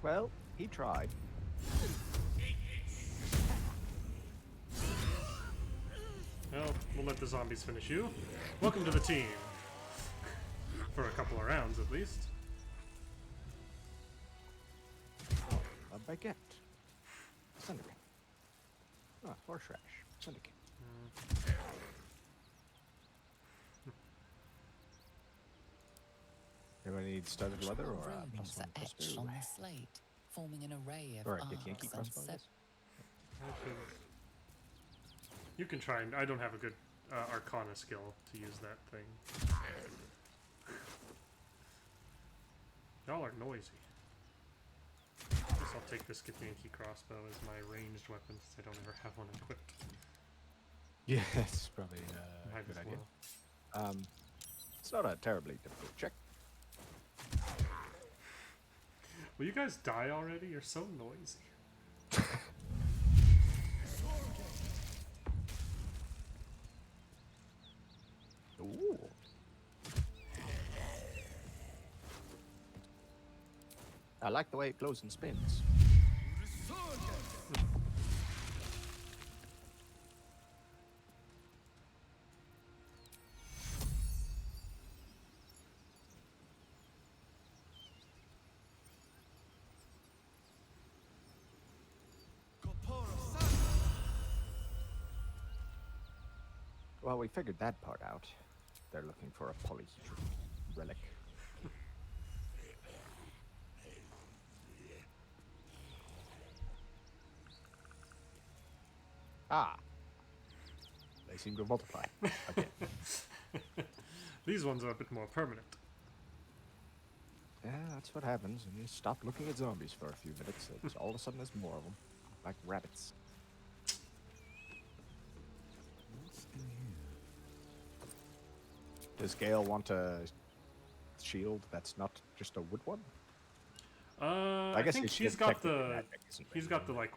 Well, he tried. Well, we'll let the zombies finish you. Welcome to the team. For a couple of rounds, at least. A baguette. Syndicate. Ah, horseradish. Syndicate. Everybody needs studded leather or Runes +1, are etched +2. on the slate, forming an array of Or a arcs Gith Yankee and crossbow. You can try and... I don't have a good Arcana skill to use that thing. Y'all are noisy. I guess I'll take this Gith Yankee crossbow as my ranged weapon since I don't ever have one equipped. Yeah, it's probably a Might good as idea. well. It's not a terribly difficult check. Will you guys die already? You're so noisy. Ooh. I like the way it glows and spins. Well, we figured that part out. They're looking for a polyhedron relic. Ah. They seem to multiply again. These ones are a bit more permanent. Yeah, that's what happens when you stop looking at zombies for a few minutes. It's all of a sudden there's more of them. Like rabbits. Does Gale want a shield that's not just a wood one? I guess think it's he's just got the... technically magic, isn't He's got the, like...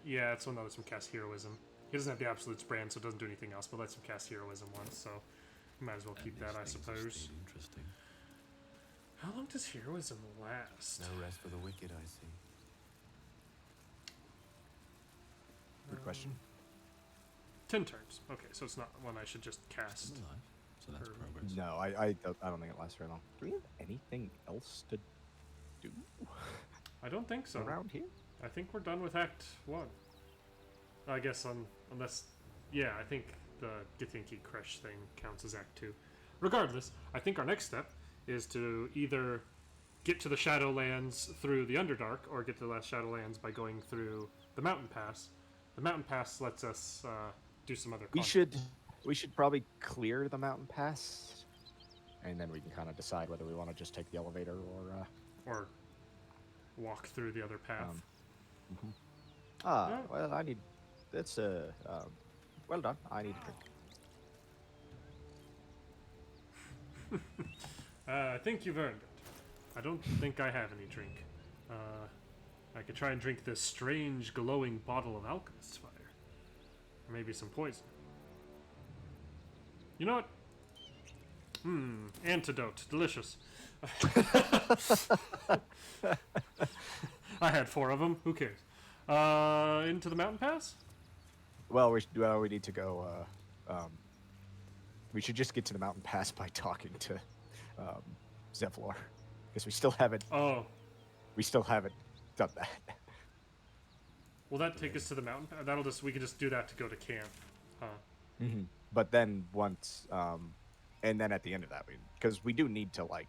yeah, it's one that lets him cast Heroism. He doesn't have the Absolute brand, so it doesn't do anything else, but lets him cast Heroism once, so... You might as well keep that, I suppose. Interesting. How long does Heroism last? No rest for the wicked, I see. Good question. 10 turns. Okay, so it's not one I should just cast. Still alive, so that's progress. No, I don't think it lasts very long. Do we have anything else to do? I don't think so. Around here? I think we're done with Act 1. I guess unless... Yeah, I think the Gith Yankee Crush thing counts as Act 2. Regardless, I think our next step is to either get to the Shadowlands through the Underdark or get to the last Shadowlands by going through the Mountain Pass. The Mountain Pass lets us do some other content. We should probably clear the mountain pass, and then we can kind of decide whether we want to just take the elevator or walk through the other path. Yeah. Well, I need. That's well done. I need a drink. I think you've earned it. I don't think I have any drink. I could try and drink this strange glowing bottle of alchemist's fire. Or maybe some poison. You know what? Antidote. Delicious. I had 4 of them. Who cares? Into the mountain pass? Well, we need to go. We should just get to the mountain pass by talking to Zevlor, because we still haven't. Oh. We still haven't done that. Will that take us to the mountain pass? We can just do that to go to camp. Huh. But then once, and then at the end of that, because we do need to like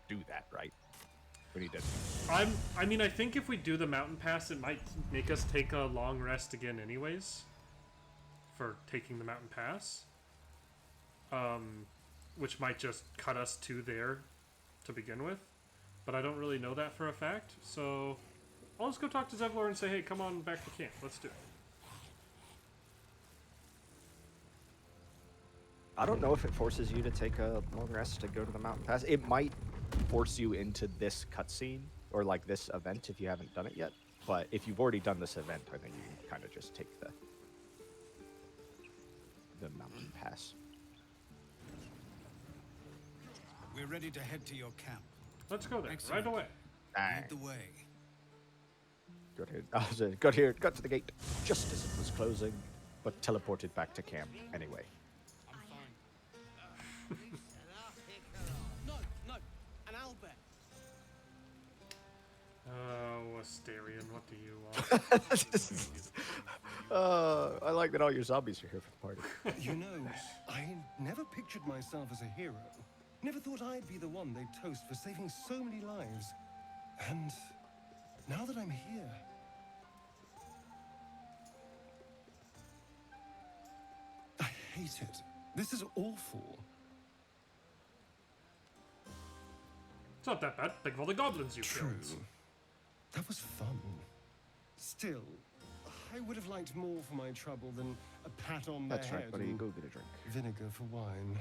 do that, right? We need to. I mean, I think if we do the mountain pass, it might make us take a long rest again, anyways. For taking the mountain pass, which might just cut us to there to begin with. But I don't really know that for a fact, so I'll just go talk to Zevlor and say, hey, come on back to camp. Let's do it. I don't know if it forces you to take a long rest to go to the mountain pass. It might force you into this cutscene or like this event if you haven't done it yet. But if you've already done this event, I think you can kind of just take the mountain pass. We're ready to head to your camp. Let's go there Excellent. right away. Lead the way. Got to the gate just as it was closing, but teleported back to camp anyway. No, an owlbear. Oh, Asterion, what do you want? I like that all your zombies are here for the party. You know, I never pictured myself as a hero. Never thought I'd be the one they'd toast for saving so many lives. And now that I'm here, I hate it. This is awful. It's not that bad. Think of all the goblins you killed. That was fun. Still, I would have liked more for my trouble than a pat on the That's head. right, buddy. and Go get a drink. Vinegar for wine.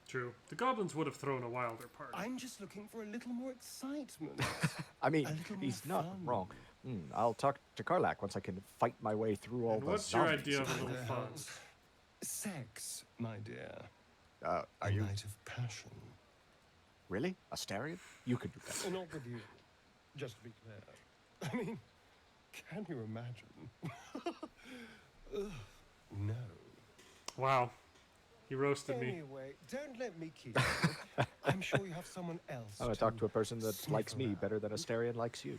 True. The goblins would have thrown a wilder party. I'm just looking for a little more excitement. I mean, A little he's more not fun. wrong. I'll talk to Karlak once I can fight my way through all And the what's your zombies. idea of a little There fun? helps. Sex, my dear. Are a you night of passion. really Asterion? You could do that. Not with you, just to be clear. I mean, can you imagine? Ugh, no. Wow. He roasted me. Anyway, don't let me keep you. I'm sure you have someone else. I'm gonna talk to a person that sniff likes me around. better than Asterion likes you.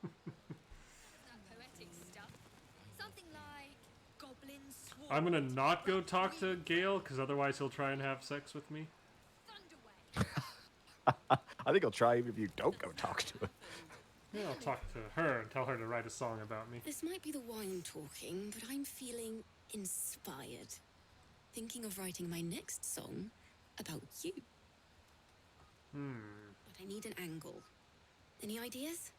Poetic stuff. Something like goblin swarm. I'm gonna not go talk to Gale, because otherwise he'll try and have sex with me. I think I'll try even if you don't go talk to him. Yeah, I'll talk to her and tell her to write a song about me. This might be the wine talking, but I'm feeling inspired. Thinking of writing my next song about you. But I need an angle. Any ideas?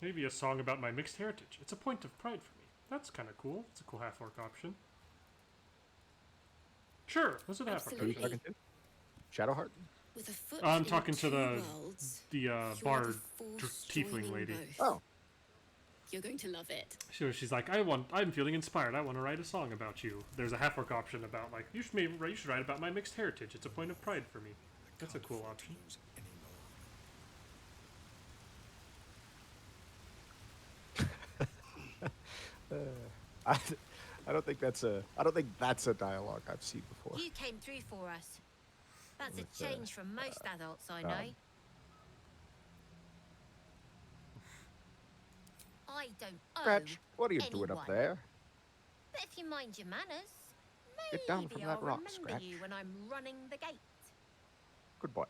Maybe a song about my mixed heritage. It's a point of pride for me. That's kind of cool. It's a cool half-orc option. Sure, let's do the half-orc Who are you option. talking to? Shadowheart? With a foot I'm in talking to two the worlds, bard force tiefling joining lady. both. Oh. You're going to love it. She's like, I'm feeling inspired. I want to write a song about you. There's a half-orc option about like you should write about my mixed heritage. It's a point of pride for me. That's a cool option. I don't think that's a dialogue I've seen before. You came through for us. That's It's, a change from most adults I know. I don't owe Scratch, what are you doing up anyone. there? But if you mind your manners, Get down maybe from I'll that rock, remember Scratch. you when I'm running the gate. Good boy.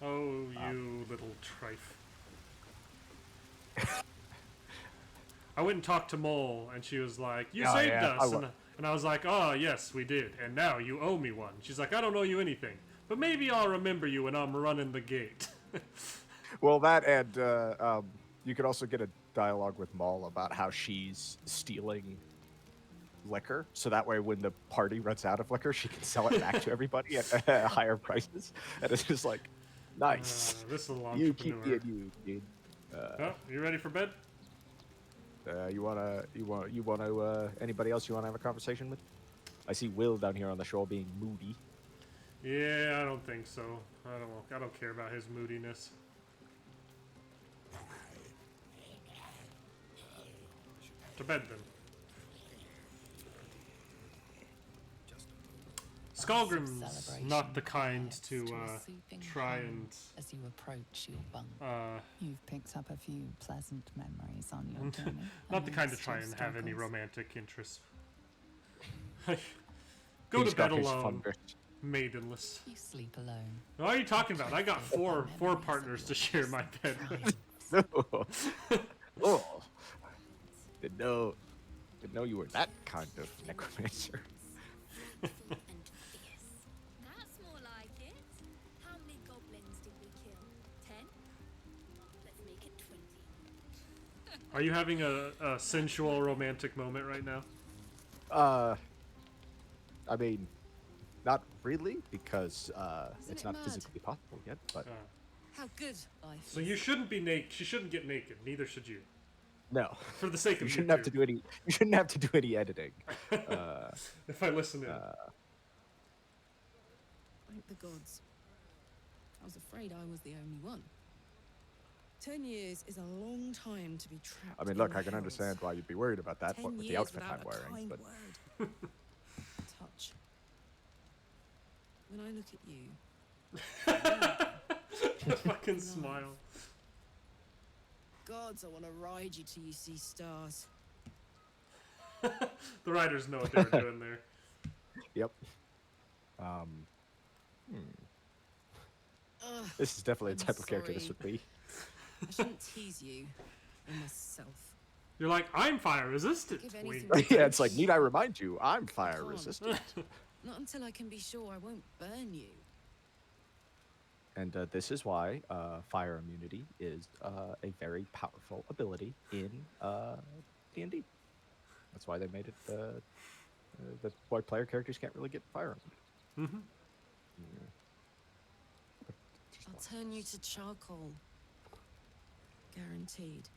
Oh, you little trife. I went and talked to Mole, and she was like, "You Oh, saved yeah, us," and I was like, "Oh, yes, we did, and now you owe me one." She's like, "I don't owe you anything, but maybe I'll remember you when I'm running the gate." Well, that and you could also get a dialogue with Maul about how she's stealing liquor, so that way when the party runs out of liquor, she can sell it back to everybody at higher prices. And it's just like, nice. This little You keep entrepreneur. being you, dude. Oh, you ready for bed? Anybody else you wanna have a conversation with? I see Will down here on the shore being moody. Yeah, I don't think so. I don't care about his moodiness. To bed then. Skullgrim's Celebration not the kind to a soothing try hum and as you approach your bunk. uh, You've picked up a few pleasant memories on your journey. not the kind to amidst try and have any obstacles. romantic interests. Go He's to bed got his alone, fun maidenless. You sleep alone. What are you talking about? I got four partners to share my bed with. Oh, didn't know you were that kind of necromancer. That's more like it. How many goblins did we kill? 10? Let's make it 20. Are you having a sensual romantic moment right now? I mean, not really, because it's it not mad? physically possible yet. But How good life So you shouldn't be naked. She shouldn't get naked. Neither should you. No. For the sake you of shouldn't have to YouTube. do any. You shouldn't have to do any editing. If I listen in. Thank the gods. I was afraid I was the only one. 10 years is a long time to be trapped. I mean, in look, the I can hills. understand why you'd be worried about that 10 what, with the years outfit without I'm a wearing. kind But word. Touch. When I look at you, The fucking smile. gods, I want to ride you till you see stars. The riders know what they were doing there. Yep. This is definitely the I'm type of character this sorry. would be. I shouldn't tease you or myself. You're like, I'm fire resistant. Give Wink. anything Yeah, it's like, need I remind you, I'm fire can't. resistant. Not until I can be sure I won't burn you. And this is why fire immunity is a very powerful ability in D&D. That's why they made it that's why player characters can't really get fire immunity. Mm-hmm. I'll turn you to charcoal. Guaranteed.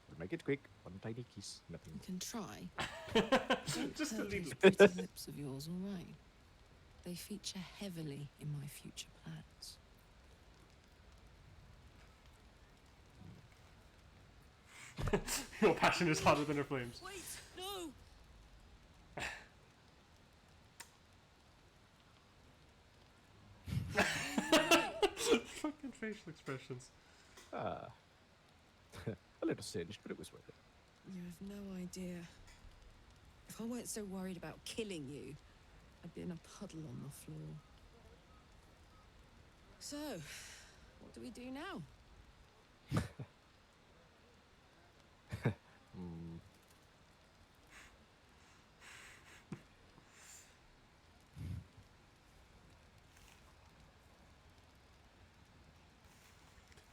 We'll make it quick. One tiny kiss. Nothing. You can try. Just a little. Pretty lips of yours, all right. They feature heavily in my future plans. Your passion is hotter than her flames. Wait, no! Fucking facial expressions. A little singed, but it was worth it. You have no idea. If I weren't so worried about killing you, I'd be in a puddle on the floor. So, what do we do now?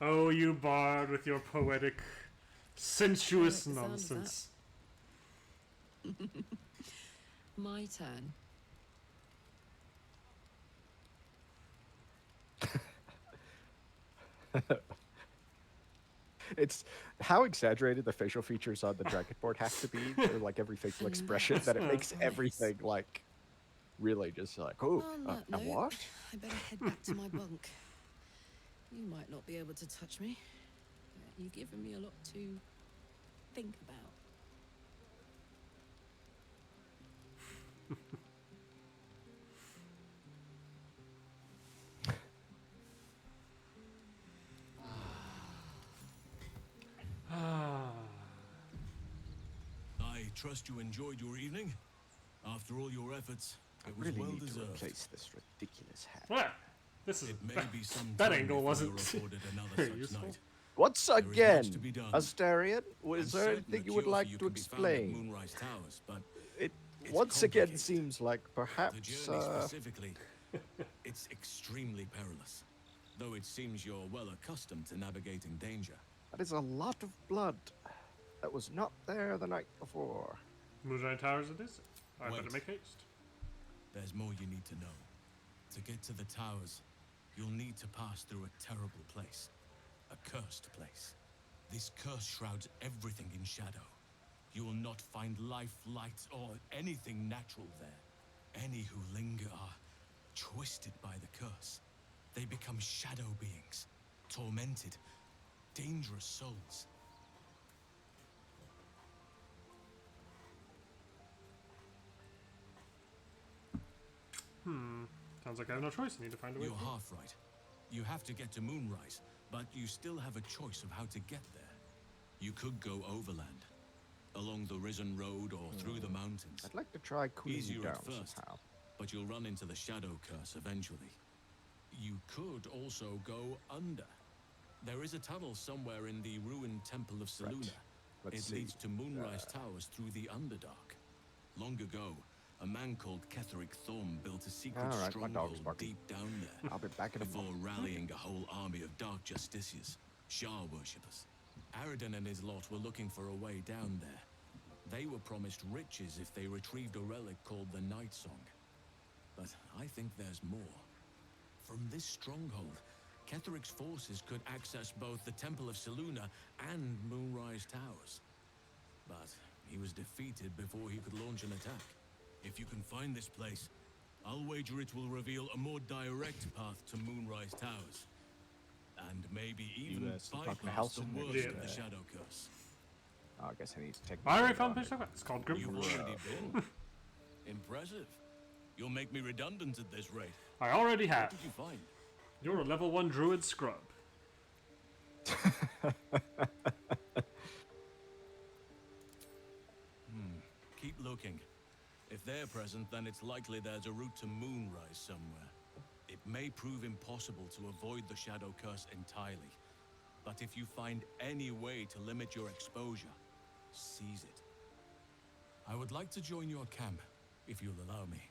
Oh, you bard with your poetic, sensuous I like the sound of nonsense. My turn. It's how exaggerated the facial features on the dragon board have to be, or like every facial expression, that it makes everything like really just like, oh, On that a note, what? I better head back to my bunk. You might not be able to touch me. You've given me a lot to think about. I trust you enjoyed your evening. After all your efforts, I it was really well need to deserved. replace this ridiculous hat. Well, this is It may be some that time angle before wasn't you're afforded another very such useful. night. Once There is much again, to be done. Astarion, was I'm there certain anything a you would cure for like you to can be found at explain? Moonrise Towers, but It it's once again complicated. seems like The perhaps journey specifically, it's extremely perilous. Though it seems you're well accustomed to navigating danger. that is a lot of blood that was not there the night before. Moonshine Towers it is. I better Wait. make haste. There's more you need to know. To get to the towers, you'll need to pass through a terrible place. A cursed place. This curse shrouds everything in shadow. You will not find life, light, or anything natural there. Any who linger are twisted by the curse. They become shadow beings, tormented, dangerous souls. Sounds like I have no choice. I need to find a way. You're half right. You have to get to Moonrise, but you still have a choice of how to get there. You could go overland, along the Risen Road or through the mountains. I'd like to try cooling you Easier down at first, somehow. but you'll run into the Shadow Curse eventually. You could also go under. There is a tunnel somewhere in the ruined Temple of Seluna. Let's It see. leads to Moonrise Towers through the Underdark. Long ago, a man called Ketheric Thorm built a secret All right, my dog's stronghold barking. deep down there. I'll be back in a before moment. rallying a whole army of Dark Justiciars, Shah worshippers. Aradin and his lot were looking for a way down there. They were promised riches if they retrieved a relic called the Night Song. But I think there's more. From this stronghold, Ketheric's forces could access both the Temple of Selûne and Moonrise Towers. But he was defeated before he could launch an attack. If you can find this place, I'll wager it will reveal a more direct path to Moonrise Towers. And maybe even bypass the worst of the Shadow Curse. Oh, I guess I need to take. I already found this. It's called Grim. You've already been. Impressive. You'll make me redundant at this rate. I already have. What did you find? You're a level 1 druid scrub. Keep looking. If they're present, then it's likely there's a route to Moonrise somewhere. It may prove impossible to avoid the Shadow Curse entirely. But if you find any way to limit your exposure, seize it. I would like to join your camp, if you'll allow me.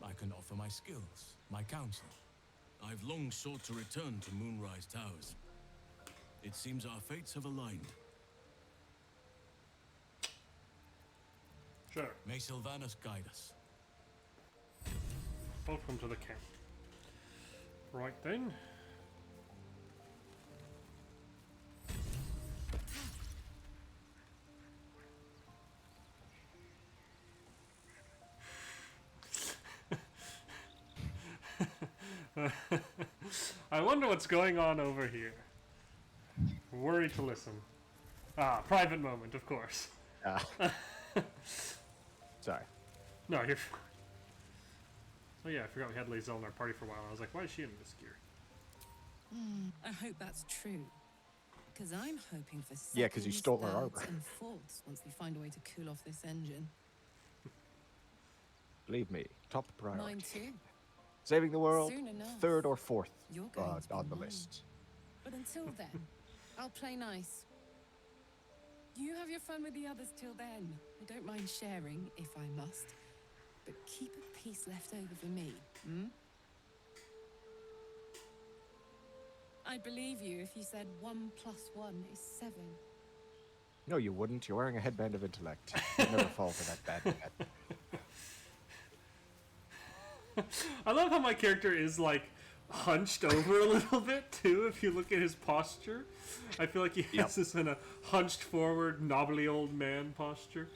I can offer my skills, my counsel. I've long sought to return to Moonrise Towers. It seems our fates have aligned. Sure. May Sylvanas guide us. Welcome to the camp. Right then. I wonder what's going on over here. Worry to listen. Ah, private moment, of course. Sorry. No, you're. Oh yeah, I forgot we had Lae'zel in our party for a while. I was like, why is she in this gear? I hope that's true. Because I'm hoping for seconds, Yeah, 'cause you stole her thirds, armor. and fourths once we find a way to cool off this engine. Believe me, top priority. Mine too. Saving the world, Soon enough. third or fourth You're going to be on the mine. list. But until then, I'll play nice. You have your fun with the others till then. I don't mind sharing, if I must. But keep a piece left over for me, hmm? I'd believe you if you said 1 + 1 is 7. No, you wouldn't. You're wearing a headband of intellect. You'd never fall for that bad net. I love how my character is like hunched over a little bit too. If you look at his posture, I feel like he has this kind of hunched forward, knobbly old man posture.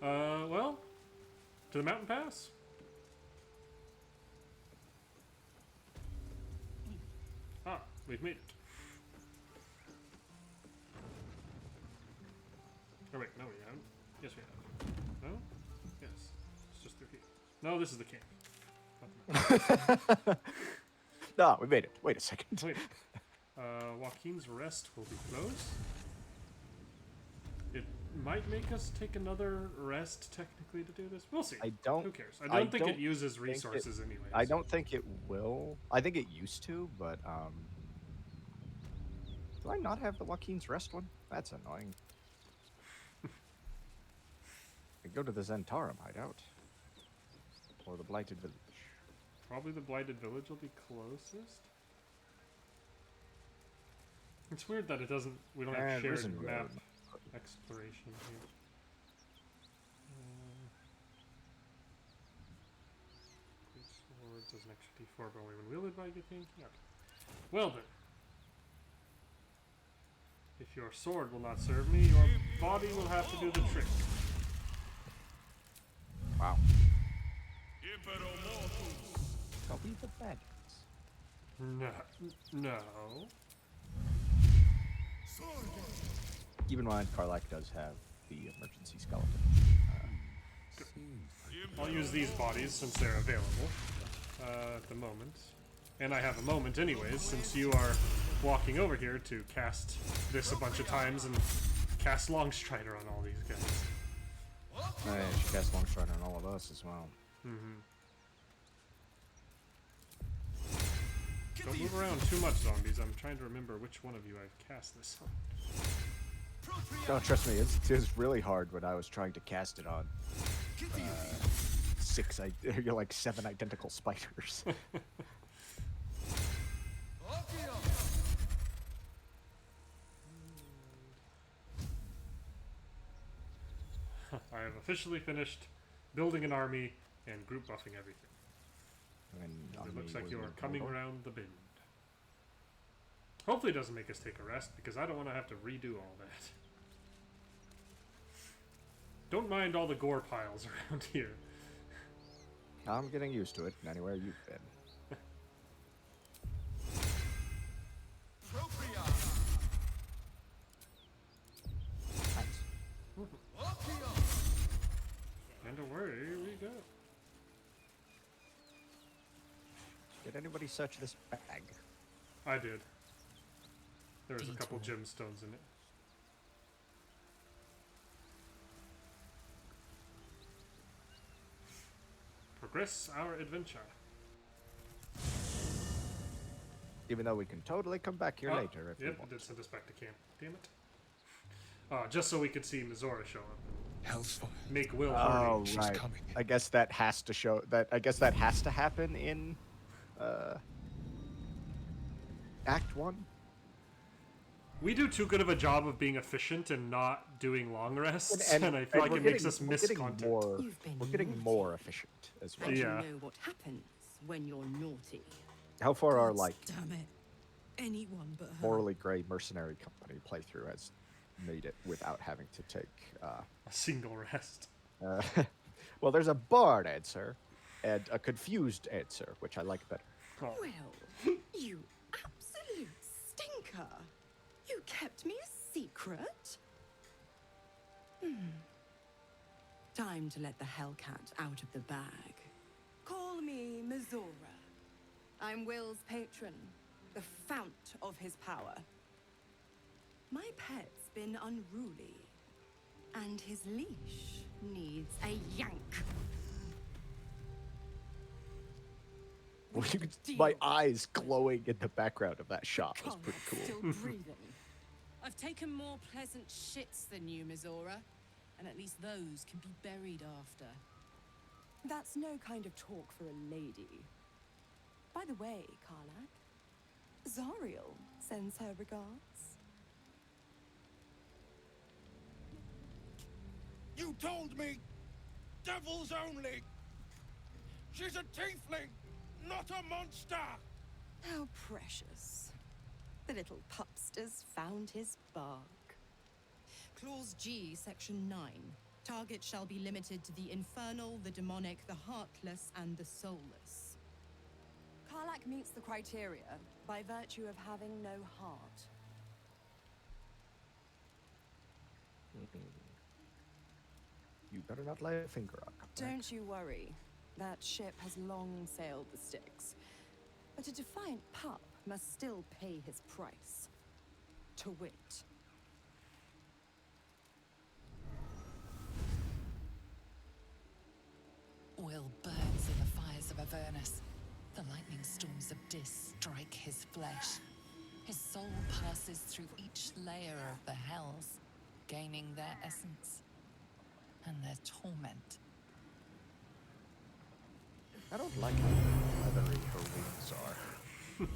Well, to the mountain pass. Ah, we've made it. Oh wait, no we haven't. Yes we have. No? Yes. It's just through here. No, this is the camp. No, we made it. Wait a second. Wait. Joaquin's Rest will be closed. It might make us take another rest technically to do this. We'll see. I don't. Who cares? I don't think it uses resources anyways. I don't think it will. I think it used to, but do I not have the Joaquin's Rest one? That's annoying. I go to the Zentarum hideout. Or the Blighted Village. Probably the Blighted Village will be closest. It's weird that it doesn't. We don't have shared Risen map Road. exploration here. Great sword does an extra d4 but only when wielded by Gith. Okay. Well then. If your sword will not serve me, your body will have to do the trick. Wow. Are we the bad guys? No. Keep in mind, Karlak does have the emergency skeleton. I'll use these bodies since they're available at the moment. And I have a moment anyways, since you are walking over here to cast this a bunch of times and cast Longstrider on all these guys. I should cast Longstrider on all of us as well. Mm-hmm. Don't move around too much, zombies. I'm trying to remember which one of you I've cast this on. No, trust me, it was really hard when I was trying to cast it on 7 identical spiders. I have officially finished building an army and group buffing everything. And it looks like you are coming around the bend. Hopefully it doesn't make us take a rest, because I don't want to have to redo all that. Don't mind all the gore piles around here. I'm getting used to it anywhere you've been. And away we go. Did anybody search this bag? I did. There was a couple gemstones in it. Progress our adventure. Even though we can totally come back here later if we Yep, want. it did send us back to camp. Damn it. Just so we could see Mizora show up. Hellsfire. Make Will Oh, hurry. right. I guess that has to show that. I guess that has to happen in Act 1. We do too good of a job of being efficient and not doing long rests, and I feel like we're it makes getting- us we're miss getting content. more- We're getting more efficient as well. And Yeah. you know what happens when you're naughty. How far our like Damn it. Anyone but her. morally gray mercenary company playthrough has made it without having to take a single rest? Well, there's a barred answer and a confused answer, which I like better. Well, you absolute stinker. You kept me a secret? Time to let the Hellcat out of the bag. Call me Mizora. I'm Will's patron, the fount of his power. My pet's been unruly, and his leash needs a yank. Well, you could see my eyes glowing in the background of that shot was pretty Still cool. breathing. I've taken more pleasant shits than you, Mizora, and at least those can be buried after. That's no kind of talk for a lady. By the way, Karlak, Zariel sends her regards. You told me! Devils only! She's a tiefling, not a monster! How precious. The little pupster's found his bark. Clause G, Section 9. Target shall be limited to the infernal, the demonic, the heartless, and the soulless. Karlak meets the criteria by virtue of having no heart. You better not lay a finger on it. Don't you worry. That ship has long sailed the Styx. But a defiant pup must still pay his price. To wit. Will burns in the fires of Avernus. The lightning storms of Dis strike his flesh. His soul passes through each layer of the hells, gaining their essence and their torment. I don't like how leathery her wings are.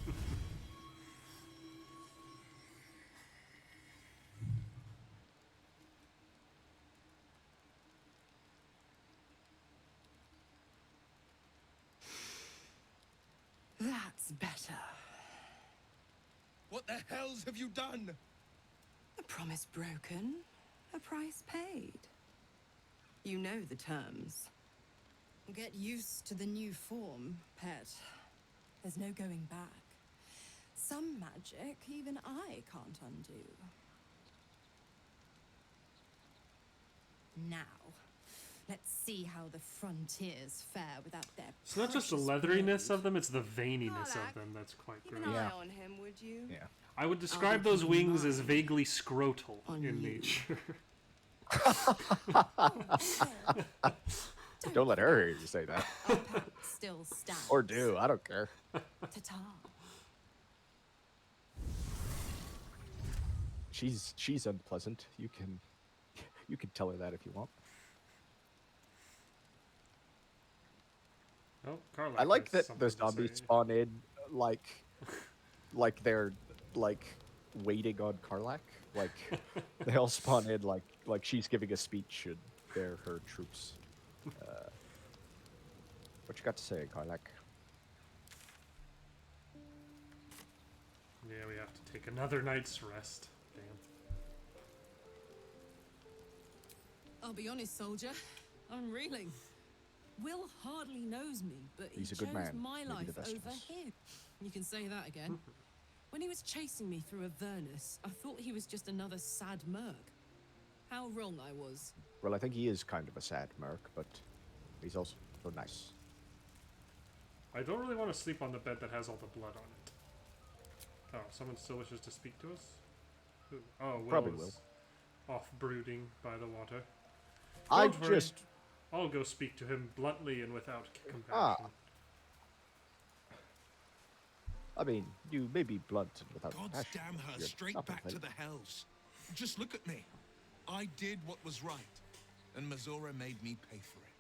That's better. What the hells have you done? A promise broken, a price paid. You know the terms. Get used to the new form, pet. There's no going back. Some magic even I can't undo. Now, let's see how the frontiers fare without their It's not just the precious leatheriness blade. of them, it's the veininess of them that's quite Keep great. an eye on him, would you? Yeah. I would describe those wings as vaguely scrotal in nature. Don't let her hear you say that. Still stands. Or do, I don't care. Ta-ta. She's unpleasant. You can tell her that if you want. Oh, Karlak I like has that the something to zombies say. spawn in like they're like waiting on Karlak. Like they all spawn in like she's giving a speech and they're her troops. What you got to say, Karlak? Yeah, we have to take another night's rest. Damn. I'll be honest, soldier. I'm reeling. Will hardly knows me, but He's he a good chose man. my Maybe the life best of over us. him. You can say that again. When he was chasing me through Avernus, I thought he was just another sad merc. How wrong I was. Well, I think he is kind of a sad merc, but he's also nice. I don't really want to sleep on the bed that has all the blood on it. Oh, someone still wishes to speak to us? Who? Oh, Will Probably is off brooding by the water. I Don't worry. just... I'll go speak to him bluntly and without compassion. Ah. I mean, you may be blunt and without God's compassion. damn her, You're straight not back to pathetic. the hells. Just look at me. I did what was right, and Mazora made me pay for it.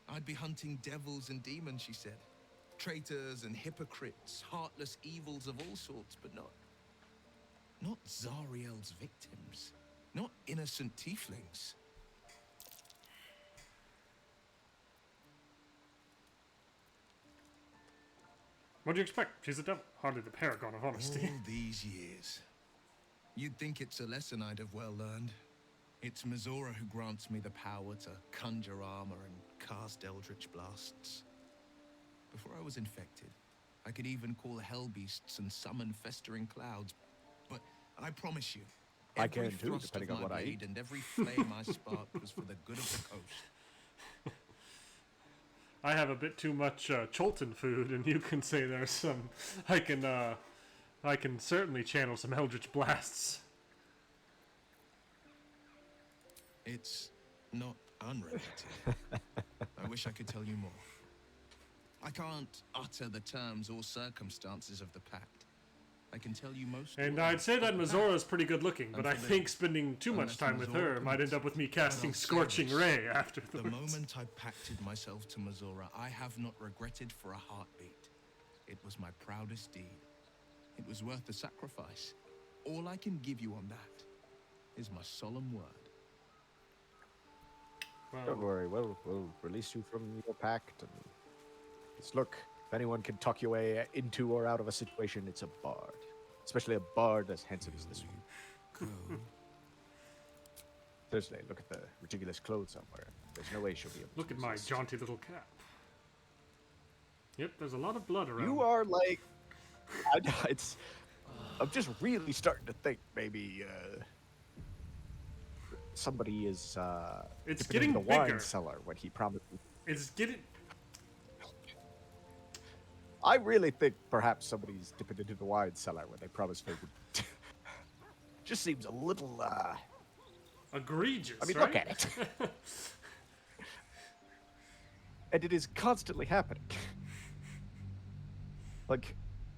I'd be hunting devils and demons, she said. Traitors and hypocrites, heartless evils of all sorts, but not Zariel's victims. Not innocent tieflings. What do you expect? She's a devil. Hardly the paragon of honesty. All these years. You'd think it's a lesson I'd have well learned. It's Mazora who grants me the power to conjure armor and cast eldritch blasts. Before I was infected, I could even call hell beasts and summon festering clouds. But I promise you, I every can too, thrust depending of on my what I blade eat. and every flame I sparked was for the good of the coast. I have a bit too much Cholton food, and you can say there's some. I can certainly channel some Eldritch blasts. It's not unrelated. I wish I could tell you more. I can't utter the terms or circumstances of the pact. I can tell you most. And I'd say that Mazora is pretty good looking, but I think spending too much time with her might end up with me casting Scorching Ray after The moment I pacted myself to Mazora, I have not regretted for a heartbeat. It was my proudest deed. It was worth the sacrifice. All I can give you on that is my solemn word. Don't worry, we'll release you from your pact. And just look, if anyone can talk your way into or out of a situation, it's a bard. Especially a bard as handsome as this one. Seriously, look at the ridiculous clothes I'm wearing. There's no way she'll be able to Look at my resist. jaunty little cap. Yep, there's a lot of blood around. You are like... I'm just really starting to think maybe somebody is It's dipping in getting the wine bigger. cellar when he promised. It's getting... I really think perhaps somebody's dipping into the wine cellar when they promise favor. Just seems a little egregious. I mean, right? look at it. And it is constantly happening. Like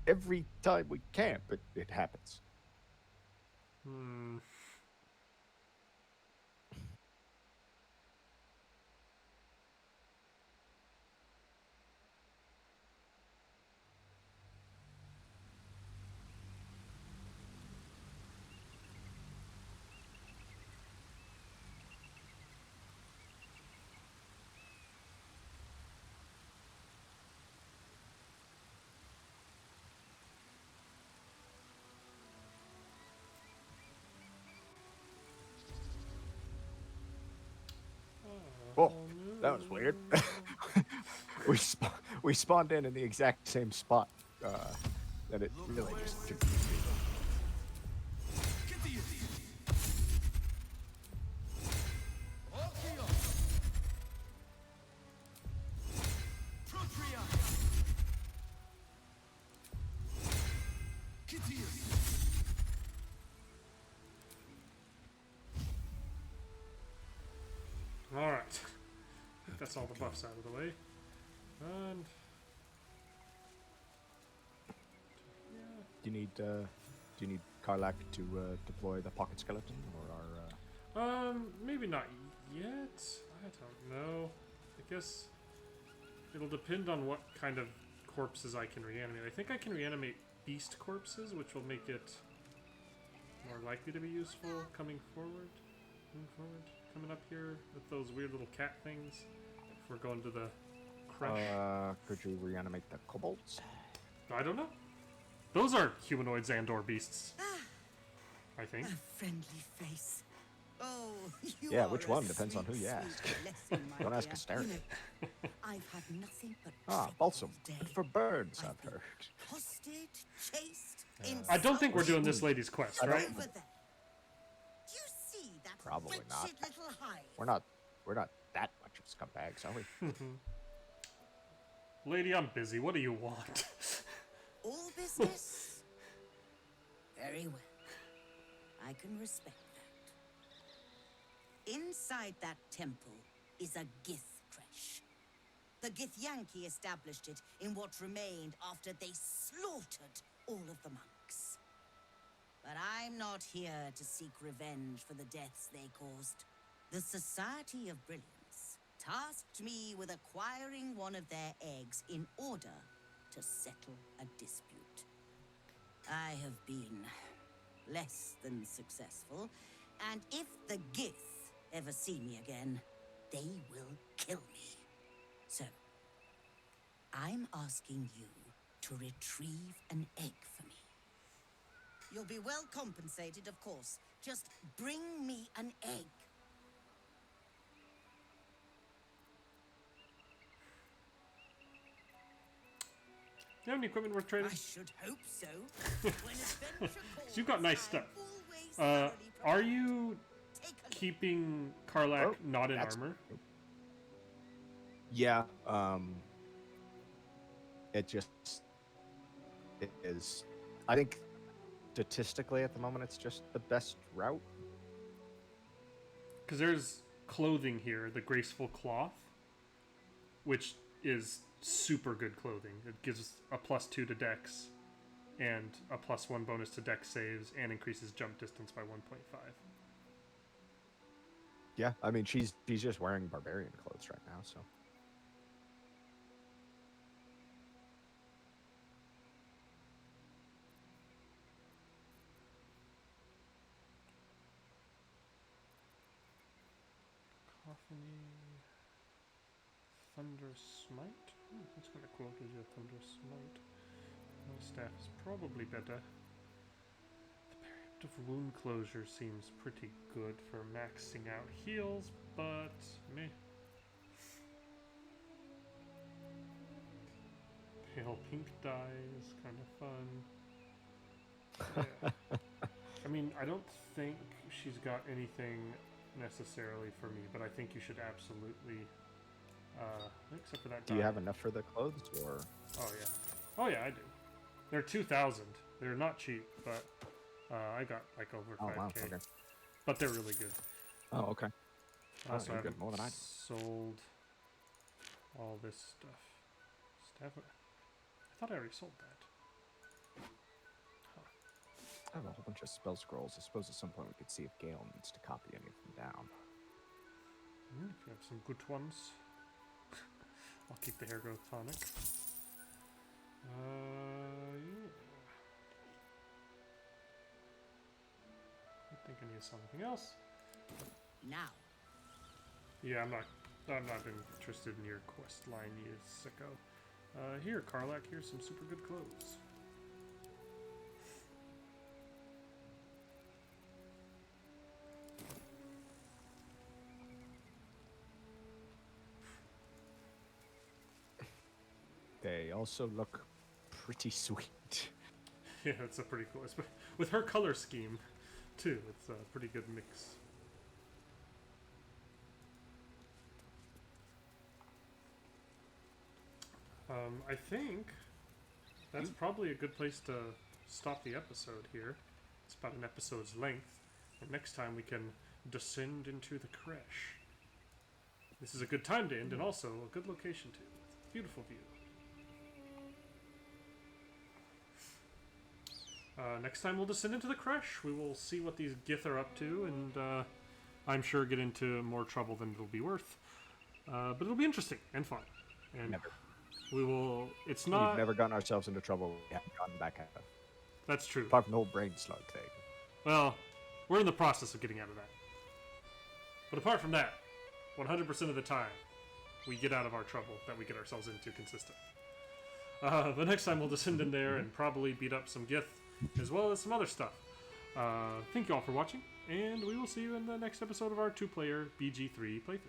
every time we camp, it happens. Hmm. Oh, that was weird. we spawned in the exact same spot. That it really just confused me. Alright. I think that's all the buffs out of the way. And... Do you need Karlak to deploy the pocket skeleton, or are? Maybe not yet. I don't know. I guess it'll depend on what kind of corpses I can reanimate. I think I can reanimate beast corpses, which will make it more likely to be useful coming forward. Coming up here with those weird little cat things. If we're going to the crush. Could you reanimate the kobolds? I don't know. Those are humanoids and/or beasts. I think. A friendly face. Oh, you Yeah, are which a one? Depends on who sweet, you sweet ask. blessing, my Don't ask dear. Astarion. You know, I've had nothing but Ah, balsam. Good for burns, I've heard. hostage, chased, I don't think we're doing insulted. this lady's quest, I don't- right? Over there. Do you see that Probably wretched not. little hive? We're not that much of scumbags, are we? Lady, I'm busy. What do you want? All business? Very well. I can respect that. Inside that temple is a Gith creche. The Githyanki established it in what remained after they slaughtered all of the monks. But I'm not here to seek revenge for the deaths they caused. The Society of Brilliance tasked me with acquiring one of their eggs in order to settle a dispute. I have been less than successful, and if the Gith ever see me again, they will kill me. So, I'm asking you to retrieve an egg for me. You'll be well compensated, of course. Just bring me an egg. Do you have any equipment worth trading? I should hope so. When adventure So you've got nice stuff. Are you keeping Karlak not in that's- armor? Yeah, it is. I think statistically at the moment it's just the best route. Because there's clothing here, the graceful cloth, which is super good clothing. It gives a +2 to dex and a +1 bonus to dex saves and increases jump distance by 1.5. Yeah, I mean she's just wearing barbarian clothes right now, so. Cacophony, Thunder Smite. That's kind of cool. Gives you a Thunder Smite. My staff is probably better. The Period of Wound Closure seems pretty good for maxing out heals, but meh. Pale pink dye is kind of fun. Yeah. I mean, I don't think she's got anything necessarily for me, but I think you should absolutely, except for that. Do you have enough for the clothes, or? Oh yeah, I do. They're 2,000. They're not cheap, but I got like over 5K. Wow, okay. But they're really good. Oh, okay. I also you haven't get more than I do. sold all this stuff. I thought I already sold that. I have a whole bunch of spell scrolls. I suppose at some point we could see if Gale needs to copy any of them down. If you have some good ones, I'll keep the hair growth tonic. Yeah. I think I need something else. Now. Yeah, I'm not interested in your quest line, you sicko. Here, Karlak, here's some super good clothes. They also look pretty sweet. Yeah, it's a pretty cool. With her color scheme, too, it's a pretty good mix. I think that's probably a good place to stop the episode here. It's about an episode's length, and next time we can descend into the creche. This is a good time to end, and also a good location too. Beautiful view. Next time we'll descend into the creche. We will see what these Gith are up to, and I'm sure get into more trouble than it'll be worth. But it'll be interesting and fun. And Never. We will. It's not. We've never gotten ourselves into trouble we haven't gotten back out of. That's true. Apart from the whole brain slug thing. Well, we're in the process of getting out of that. But apart from that, 100% of the time, we get out of our trouble that we get ourselves into consistently. But next time we'll descend in there and probably beat up some Gith, as well as some other stuff. Thank you all for watching, and we will see you in the next episode of our 2-player BG3 playthrough.